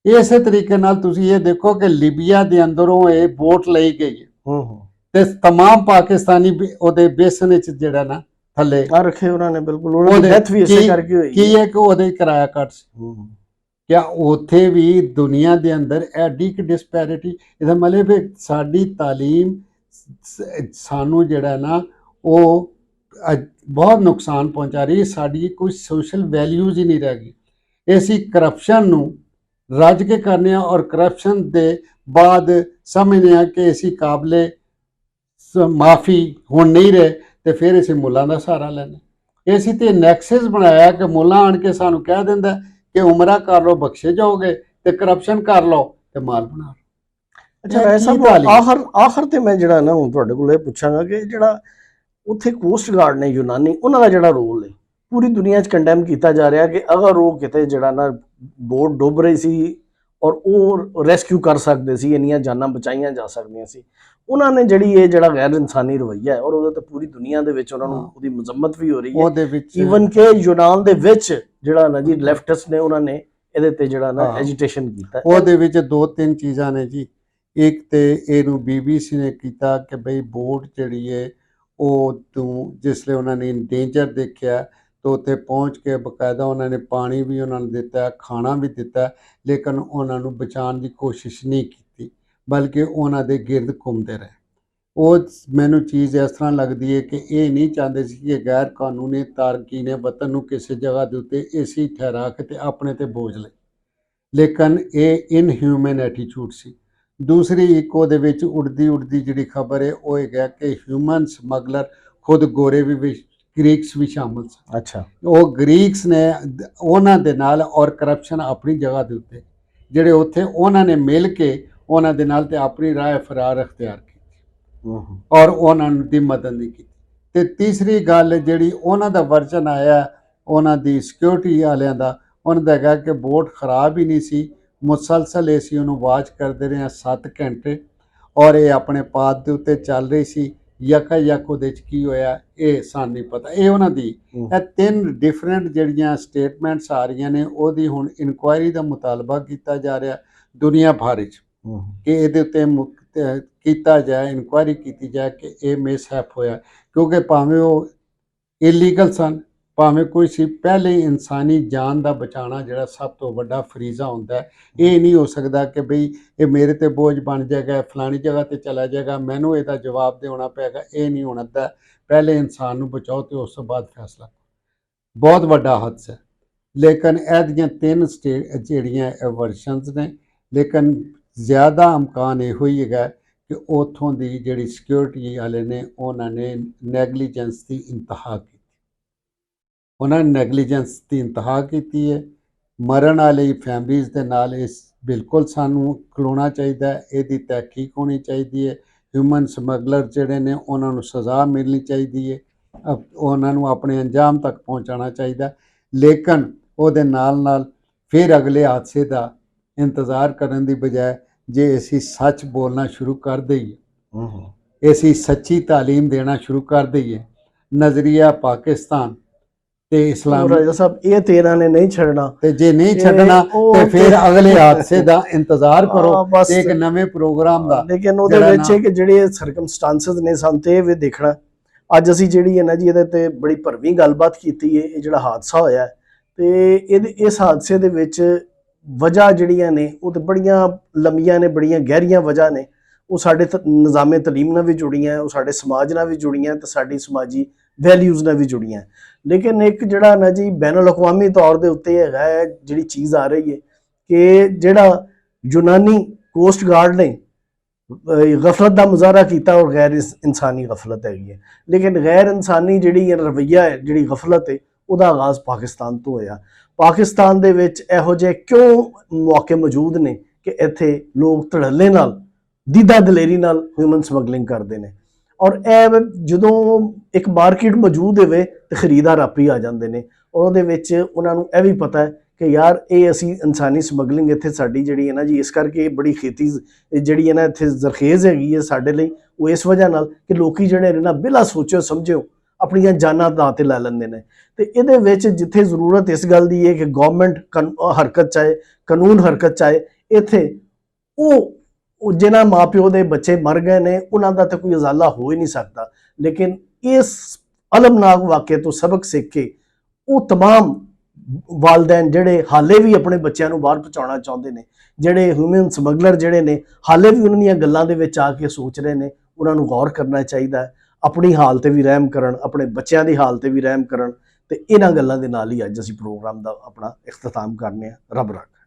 ਇਸੇ ਤਰੀਕੇ ਨਾਲ ਤੁਸੀਂ ਇਹ ਦੇਖੋ ਕਿ ਲੀਬੀਆ ਦੇ ਅੰਦਰੋਂ ਇਹ ਵੋਟ ਲਈ ਗਈ ਹੈ ਤੇ ਤਮਾਮ ਪਾਕਿਸਤਾਨੀ ਉਹਦੇ ਬੇਸਨ ਵਿੱਚ ਜਿਹੜਾ ਨਾ ਥੱਲੇ ਆ ਰੱਖੇ ਉਹਨਾਂ ਨੇ, ਬਿਲਕੁਲ ਉਹਨਾਂ ਦੀ ਡੈਥ ਵੀ ਇਸੇ ਕਰਕੇ ਹੋਈ ਕੀ ਹੈ ਕਿ ਉਹਦੇ ਕਿਰਾਇਆ ਕੱਟ ਸੀ। ਕਿਆ ਉੱਥੇ ਵੀ ਦੁਨੀਆ ਦੇ ਅੰਦਰ ਐਡੀ ਕਿ ਡਿਸਪੈਰਿਟੀ? ਇਹਦਾ ਮਤਲਬ ਸਾਡੀ ਤਾਲੀਮ ਸਾਨੂੰ ਜਿਹੜਾ ਨਾ ਉਹ ਬਹੁਤ ਨੁਕਸਾਨ ਪਹੁੰਚਾ ਰਹੀ ਹੈ। ਸਾਡੀ ਕੋਈ ਸੋਸ਼ਲ ਵੈਲਿਊਜ਼ ਹੀ ਨਹੀਂ ਰਹਿ ਗਈ। ਅਸੀਂ ਕਰਪਸ਼ਨ ਨੂੰ ਰੱਜ ਕੇ ਕਰਨੇ ਆ ਔਰ ਕਰਪਸ਼ਨ ਦੇ ਬਾਅਦ ਸਮਝਦੇ ਆ ਕਿ ਅਸੀਂ ਕਾਬਲੇ ਮਾਫੀ ਹੁਣ ਨਹੀਂ ਰਹੇ ਤੇ ਫਿਰ ਅਸੀਂ ਮੁੱਲਾਂ ਦਾ ਸਹਾਰਾ ਲੈਣਾ। ਅਸੀਂ ਤੇ ਨੈਕਸਸ ਬਣਾਇਆ ਕਿ ਮੁੱਲਾ ਆਣ ਕੇ ਸਾਨੂੰ ਕਹਿ ਦਿੰਦਾ ਕਿ ਉਮਰਾ ਕਰ ਲਓ ਬਖਸ਼ੇ ਜਾਓਗੇ ਤੇ ਕਰਪਸ਼ਨ ਕਰ ਲਓ ਤੇ ਮਾਲ ਬਣਾ ਲਓ। ਅੱਛਾ ਐਸਾ ਆਖਰ ਤੇ ਮੈਂ ਜਿਹੜਾ ਨਾ ਹੁਣ ਤੁਹਾਡੇ ਕੋਲ ਇਹ ਪੁੱਛਾਂਗਾ ਕਿ ਜਿਹੜਾ ਉੱਥੇ ਕੋਸਟ ਗਾਰਡ ਨੇ ਯੂਨਾਨੀ, ਉਹਨਾਂ ਦਾ ਜਿਹੜਾ ਰੋਲ ਹੈ ਪੂਰੀ ਦੁਨੀਆ 'ਚ ਕੰਡੈਮ ਕੀਤਾ ਜਾ ਰਿਹਾ ਕਿ ਅਗਰ ਉਹ ਕਿਤੇ ਜਿਹੜਾ ਨਾ ਬੋਟ ਡੁੱਬ ਰਹੀ ਸੀ ਔਰ ਉਹ ਰੈਸਕਿਊ ਕਰ ਸਕਦੇ ਸੀ, ਇੰਨੀਆਂ ਜਾਨਾਂ ਬਚਾਈਆਂ ਜਾ ਸਕਦੀਆਂ ਸੀ, ਉਹਨਾਂ ਨੇ ਜਿਹੜੀ ਇਹ ਜਿਹੜਾ ਗੈਰ ਇਨਸਾਨੀ ਰਵੱਈਆ ਹੈ ਔਰ ਉਹਦੇ ਤੇ ਪੂਰੀ ਦੁਨੀਆ ਦੇ ਵਿੱਚ ਉਹਨਾਂ ਨੂੰ ਉਹਦੀ ਮਜ਼ੰਮਤ ਵੀ ਹੋ ਰਹੀ ਹੈ। ਉਹਦੇ ਵਿੱਚ ਈਵਨ ਕਿ ਯੂਨਾਨ ਦੇ ਵਿੱਚ ਜਿਹੜਾ ਨਾ ਜੀ ਲੈਫਟਿਸਟ ਨੇ ਉਹਨਾਂ ਨੇ ਇਹਦੇ ਤੇ ਜਿਹੜਾ ਨਾ ਐਜੀਟੇਸ਼ਨ ਕੀਤਾ। ਉਹਦੇ ਵਿੱਚ ਦੋ ਤਿੰਨ ਚੀਜ਼ਾਂ ਨੇ ਜੀ। ਇੱਕ ਤੇ ਇਹਨੂੰ BBC ਨੇ ਕੀਤਾ ਕਿ ਬਈ ਬੋਟ ਜਿਹੜੀ ਹੈ ਉਹ ਤੂੰ ਜਿਸ ਲਈ ਉਹਨਾਂ ਨੇ ਡੇਂਜਰ ਦੇਖਿਆ ਤਾਂ ਉੱਥੇ ਪਹੁੰਚ ਕੇ ਬਕਾਇਦਾ ਉਹਨਾਂ ਨੇ ਪਾਣੀ ਵੀ ਉਹਨਾਂ ਨੂੰ ਦਿੱਤਾ, ਖਾਣਾ ਵੀ ਦਿੱਤਾ, ਲੇਕਿਨ ਉਹਨਾਂ ਨੂੰ ਬਚਾਉਣ ਦੀ ਕੋਸ਼ਿਸ਼ ਨਹੀਂ ਕੀਤੀ ਬਲਕਿ ਉਹਨਾਂ ਦੇ ਗਿਰਦ ਘੁੰਮਦੇ ਰਹੇ। ਉਹ ਮੈਨੂੰ ਚੀਜ਼ ਇਸ ਤਰ੍ਹਾਂ ਲੱਗਦੀ ਹੈ ਕਿ ਇਹ ਨਹੀਂ ਚਾਹੁੰਦੇ ਸੀ ਕਿ ਗੈਰ ਕਾਨੂੰਨੀ ਤਾਰਕੀਨ ਵਤਨ ਨੂੰ ਕਿਸੇ ਜਗ੍ਹਾ ਦੇ ਉੱਤੇ ਏਸੀ ਠਹਿਰਾ ਕੇ ਤੇ ਆਪਣੇ ਤੇ ਬੋਝ ਲਏ, ਲੇਕਿਨ ਇਹ ਇਨਹਿਊਮਨ ਐਟੀਟਿਊਡ ਸੀ। ਦੂਸਰੀ ਇੱਕ ਉਹਦੇ ਵਿੱਚ ਉੜਦੀ ਜਿਹੜੀ ਖਬਰ ਹੈ ਉਹ ਹੈਗਾ ਕਿ ਹਿਊਮਨ ਸਮਗਲਰ ਖੁਦ ਗੋਰੇ ਵੀ ਗ੍ਰੀਕਸ ਵੀ ਸ਼ਾਮਲ ਸਨ। ਅੱਛਾ, ਉਹ ਗ੍ਰੀਕਸ ਨੇ ਉਹਨਾਂ ਦੇ ਨਾਲ ਔਰ ਕਰਪਸ਼ਨ ਆਪਣੀ ਜਗ੍ਹਾ ਦੇ ਉੱਤੇ ਜਿਹੜੇ ਉੱਥੇ ਉਹਨਾਂ ਨੇ ਮਿਲ ਕੇ ਉਹਨਾਂ ਦੇ ਨਾਲ ਤੇ ਆਪਣੀ ਰਾਹ ਫਰਾਰ ਅਖਤਿਆਰ ਕੀਤੀ ਔਰ ਉਹਨਾਂ ਦੀ ਮਦਦ ਨਹੀਂ ਕੀਤੀ। ਤੇ ਤੀਸਰੀ ਗੱਲ ਜਿਹੜੀ ਉਹਨਾਂ ਦਾ ਵਰਜਨ ਆਇਆ ਉਹਨਾਂ ਦੀ ਸਿਕਿਉਰਿਟੀ ਵਾਲਿਆਂ ਦਾ, ਉਹਨਾਂ ਦਾ ਹੈਗਾ ਕਿ ਬੋਟ ਖਰਾਬ ਹੀ ਨਹੀਂ ਸੀ, ਮੁਸਲਸਲ ਅਸੀਂ ਉਹਨੂੰ ਵਾਚ ਕਰਦੇ ਰਹੇ 7 ਘੰਟੇ ਔਰ ਇਹ ਆਪਣੇ ਪਾਥ ਦੇ ਉੱਤੇ ਚੱਲ ਰਹੀ ਸੀ। ਯਕਾ-ਯਕ ਉਹਦੇ 'ਚ ਕੀ ਹੋਇਆ ਇਹ ਸਾਨੂੰ ਨਹੀਂ ਪਤਾ। ਇਹ ਉਹਨਾਂ ਦੀ ਇਹ 3 ਡਿਫਰੈਂਟ ਜਿਹੜੀਆਂ ਸਟੇਟਮੈਂਟਸ ਆ ਰਹੀਆਂ ਨੇ, ਉਹਦੀ ਹੁਣ ਇਨਕੁਆਇਰੀ ਦਾ ਮੁਤਾਲਬਾ ਕੀਤਾ ਜਾ ਰਿਹਾ ਦੁਨੀਆ ਭਰ 'ਚ ਕਿ ਇਹਦੇ ਉੱਤੇ ਕੀਤਾ ਜਾਏ, ਇਨਕੁਆਇਰੀ ਕੀਤੀ ਜਾਏ ਕਿ ਇਹ ਮਿਸਹੈਪ ਹੋਇਆ, ਕਿਉਂਕਿ ਭਾਵੇਂ ਉਹ ਇਲੀਗਲ ਸਨ, ਭਾਵੇਂ ਕੋਈ ਸੀ, ਪਹਿਲੇ ਇਨਸਾਨੀ ਜਾਨ ਦਾ ਬਚਾਉਣਾ ਜਿਹੜਾ ਸਭ ਤੋਂ ਵੱਡਾ ਫਰੀਜ਼ਾ ਹੁੰਦਾ ਹੈ। ਇਹ ਨਹੀਂ ਹੋ ਸਕਦਾ ਕਿ ਬਈ ਇਹ ਮੇਰੇ ਤੇ ਬੋਝ ਬਣ ਜਾਏਗਾ, ਫਲਾਣੀ ਜਗ੍ਹਾ ਤੇ ਚਲਾ ਜਾਏਗਾ, ਮੈਨੂੰ ਇਹਦਾ ਜਵਾਬ ਦੇਣਾ ਪਏਗਾ। ਇਹ ਨਹੀਂ ਹੋਣਾ ਦਾ, ਪਹਿਲੇ ਇਨਸਾਨ ਨੂੰ ਬਚਾਓ ਤੇ ਉਸ ਤੋਂ ਬਾਅਦ ਫੈਸਲਾ। ਬਹੁਤ ਵੱਡਾ ਹਾਦਸਾ ਹੈ। ਲੇਕਿਨ ਇਹਦੀਆਂ 3 ਜਿਹੜੀਆਂ ਵਰਸ਼ਨਸ ਨੇ, ਲੇਕਿਨ ਜ਼ਿਆਦਾ ਇਮਕਾਨ ਇਹੋ ਹੀ ਹੈਗਾ ਕਿ ਉੱਥੋਂ ਦੀ ਜਿਹੜੀ ਸਿਕਿਉਰਿਟੀ ਵਾਲੇ ਨੇ ਉਹਨਾਂ ਨੇ ਨੈਗਲੀਜੈਂਸ ਦੀ ਇੰਤਹਾ ਕੀਤੀ। ਉਹਨਾਂ ਨੇ ਨੈਗਲੀਜੈਂਸ ਦੀ ਇੰਤਹਾ ਕੀਤੀ ਹੈ। ਮਰਨ ਵਾਲੀ ਫੈਮਲੀਜ਼ ਦੇ ਨਾਲ ਇਸ ਬਿਲਕੁਲ ਸਾਨੂੰ ਖਲੋਣਾ ਚਾਹੀਦਾ ਹੈ। ਇਹਦੀ ਤਹਿਕੀਕ ਹੋਣੀ ਚਾਹੀਦੀ ਹੈ। ਹਿਊਮਨ ਸਮਗਲਰ ਜਿਹੜੇ ਨੇ ਉਹਨਾਂ ਨੂੰ ਸਜ਼ਾ ਮਿਲਣੀ ਚਾਹੀਦੀ ਹੈ। ਉਹਨਾਂ ਨੂੰ ਆਪਣੇ ਅੰਜਾਮ ਤੱਕ ਪਹੁੰਚਾਉਣਾ ਚਾਹੀਦਾ। ਲੇਕਿਨ ਉਹਦੇ ਨਾਲ ਨਾਲ ਫਿਰ ਅਗਲੇ ਹਾਦਸੇ ਦਾ ਇੰਤਜ਼ਾਰ ਕਰਨ ਦੀ ਬਜਾਏ ਜੇ ਅਸੀਂ ਸੱਚ ਬੋਲਣਾ ਸ਼ੁਰੂ ਕਰ ਦਈਏ, ਅਸੀਂ ਸੱਚੀ ਤਾਲੀਮ ਦੇਣਾ ਸ਼ੁਰੂ ਕਰ ਦਈਏ, ਨਜ਼ਰੀਆ ਪਾਕਿਸਤਾਨ ਤੇ ਇਸਲਾਮ ਰਾਜਾ ਸਾਹਿਬ ਇਹ ਤੇ ਇਹਨਾਂ ਨੇ ਨਹੀਂ ਛੱਡਣਾ, ਤੇ ਜੇ ਨਹੀਂ ਛੱਡਣਾ ਤੇ ਫਿਰ ਅਗਲੇ ਹਾਦਸੇ ਦਾ ਇੰਤਜ਼ਾਰ ਕਰੋ ਤੇ ਇੱਕ ਨਵੇਂ ਪ੍ਰੋਗਰਾਮ ਦਾ। ਲੇਕਿਨ ਉਹਦੇ ਵਿੱਚ ਕਿ ਜਿਹੜੇ ਸਰਕਮਸਟੈਂਸਸ ਨੇ ਸਾਨੂੰ ਤੇ ਇਹ ਵੀ ਦੇਖਣਾ। ਅੱਜ ਅਸੀਂ ਜਿਹੜੀ ਹੈ ਨਾ ਜੀ ਇਹਦੇ ਤੇ ਬੜੀ ਭਰਵੀਂ ਗੱਲਬਾਤ ਕੀਤੀ ਹੈ। ਇਹ ਜਿਹੜਾ ਹਾਦਸਾ ਹੋਇਆ ਤੇ ਇਸ ਹਾਦਸੇ ਦੇ ਵਿੱਚ ਵਜ੍ਹਾ ਜਿਹੜੀਆਂ ਨੇ ਉਹ ਤੇ ਬੜੀਆਂ ਲੰਮੀਆਂ ਨੇ, ਬੜੀਆਂ ਗਹਿਰੀਆਂ ਵਜ੍ਹਾ ਨੇ। ਉਹ ਸਾਡੇ ਨਿਜ਼ਾਮੇ ਤਲੀਮ ਨਾਲ ਵੀ ਜੁੜੀਆਂ, ਉਹ ਸਾਡੇ ਸਮਾਜ ਨਾਲ ਵੀ ਜੁੜੀਆਂ ਤੇ ਸਾਡੀ ਸਮਾਜੀ ਵੈਲਿਊਜ਼ ਨਾਲ ਵੀ ਜੁੜੀਆਂ। ਲੇਕਿਨ ਇੱਕ ਜਿਹੜਾ ਨਾ ਜੀ ਬੈਨ ਅਲ-ਅਕਵਾਮੀ ਤੌਰ ਦੇ ਉੱਤੇ ਹੈਗਾ ਹੈ ਜਿਹੜੀ ਚੀਜ਼ ਆ ਰਹੀ ਹੈ ਕਿ ਜਿਹੜਾ ਯੂਨਾਨੀ ਕੋਸਟ ਗਾਰਡ ਨੇ ਗਫਲਤ ਦਾ ਮੁਜ਼ਾਹਰਾ ਕੀਤਾ ਔਰ ਗੈਰ ਇਨਸਾਨੀ ਗਫਲਤ ਹੈਗੀ ਹੈ। ਲੇਕਿਨ ਗੈਰ ਇਨਸਾਨੀ ਜਿਹੜੀ ਰਵੱਈਆ ਹੈ, ਜਿਹੜੀ ਗਫਲਤ ਹੈ, ਉਹਦਾ ਆਗਾਜ਼ ਪਾਕਿਸਤਾਨ ਤੋਂ ਹੋਇਆ। ਪਾਕਿਸਤਾਨ ਦੇ ਵਿੱਚ ਇਹੋ ਜਿਹੇ ਕਿਉਂ ਮੌਕੇ ਮੌਜੂਦ ਨੇ ਕਿ ਇੱਥੇ ਲੋਕ ਧੜੱਲੇ ਨਾਲ, ਦੀਦਾ ਦਲੇਰੀ ਨਾਲ ਹਿਊਮਨ ਸਮਗਲਿੰਗ ਕਰਦੇ ਨੇ। ਔਰ ਇਹ ਜਦੋਂ ਇੱਕ ਮਾਰਕੀਟ ਮੌਜੂਦ ਹੋਵੇ ਤੇ ਖਰੀਦਾਰ ਆਪੇ ਆ ਜਾਂਦੇ ਨੇ। ਔਰ ਉਹਦੇ ਵਿੱਚ ਉਹਨਾਂ ਨੂੰ ਇਹ ਵੀ ਪਤਾ ਹੈ ਕਿ ਯਾਰ ਇਹ ਅਸੀਂ ਇਨਸਾਨੀ ਸਮਗਲਿੰਗ ਇੱਥੇ ਸਾਡੀ ਜਿਹੜੀ ਹੈ ਨਾ ਜੀ, ਇਸ ਕਰਕੇ ਬੜੀ ਖੇਤੀ ਜਿਹੜੀ ਹੈ ਨਾ ਇੱਥੇ ਜ਼ਰਖੇਜ਼ ਹੈਗੀ ਹੈ ਸਾਡੇ ਲਈ। ਉਹ ਇਸ ਵਜ੍ਹਾ ਨਾਲ ਕਿ ਲੋਕੀ ਜਿਹੜੇ ਨੇ ਨਾ ਬਿਲਾ ਸੋਚੋ ਸਮਝਿਓ ਆਪਣੀਆਂ ਜਾਨਾਂ ਦਾਅ ਤੇ ਲੈ ਲੈਂਦੇ ਨੇ। ਤੇ ਇਹਦੇ ਵਿੱਚ ਜਿੱਥੇ ਜ਼ਰੂਰਤ ਇਸ ਗੱਲ ਦੀ ਹੈ ਕਿ ਗਵਰਨਮੈਂਟ ਹਰਕਤ ਚਾਹੇ, ਕਾਨੂੰਨ ਹਰਕਤ ਚਾਹੇ, ਇੱਥੇ ਉਹ ਜਿਨ੍ਹਾਂ ਮਾਂ ਪਿਓ ਦੇ ਬੱਚੇ ਮਰ ਗਏ ਨੇ ਉਹਨਾਂ ਦਾ ਤਾਂ ਕੋਈ ਉਜ਼ਾਲਾ ਹੋ ਹੀ ਨਹੀਂ ਸਕਦਾ। ਲੇਕਿਨ ਇਸ ਅਲਮਨਾਕ ਵਾਕਿਏ ਤੋਂ ਸਬਕ ਸਿੱਖ ਕੇ ਉਹ तमाम ਵਾਲਦੈਨ ਜਿਹੜੇ ਹਾਲੇ ਵੀ ਆਪਣੇ ਬੱਚਿਆਂ ਨੂੰ ਬਾਹਰ ਪਹੁੰਚਾਉਣਾ ਚਾਹੁੰਦੇ ਨੇ, ਜਿਹੜੇ ਹਿਊਮਨ ਸਮਗਲਰ ਜਿਹੜੇ ਨੇ ਹਾਲੇ ਵੀ ਉਹਨਾਂ ਦੀਆਂ ਗੱਲਾਂ ਦੇ ਵਿੱਚ ਆ ਕੇ ਸੋਚ ਰਹੇ ਨੇ, ਉਹਨਾਂ ਨੂੰ ਗੌਰ ਕਰਨਾ ਚਾਹੀਦਾ ਹੈ। ਆਪਣੀ ਹਾਲ ਤੇ ਵੀ ਰਹਿਮ ਕਰਨ, ਆਪਣੇ ਬੱਚਿਆਂ ਦੀ ਹਾਲ ਤੇ ਵੀ ਰਹਿਮ ਕਰਨ। ਤੇ ਇਹਨਾਂ ਗੱਲਾਂ ਦੇ ਨਾਲ ਹੀ ਅੱਜ ਅਸੀਂ ਪ੍ਰੋਗਰਾਮ ਦਾ ਆਪਣਾ ਇਖਤਤਾਮ ਕਰਨੇ ਆ। ਰੱਬ ਰੱਖ।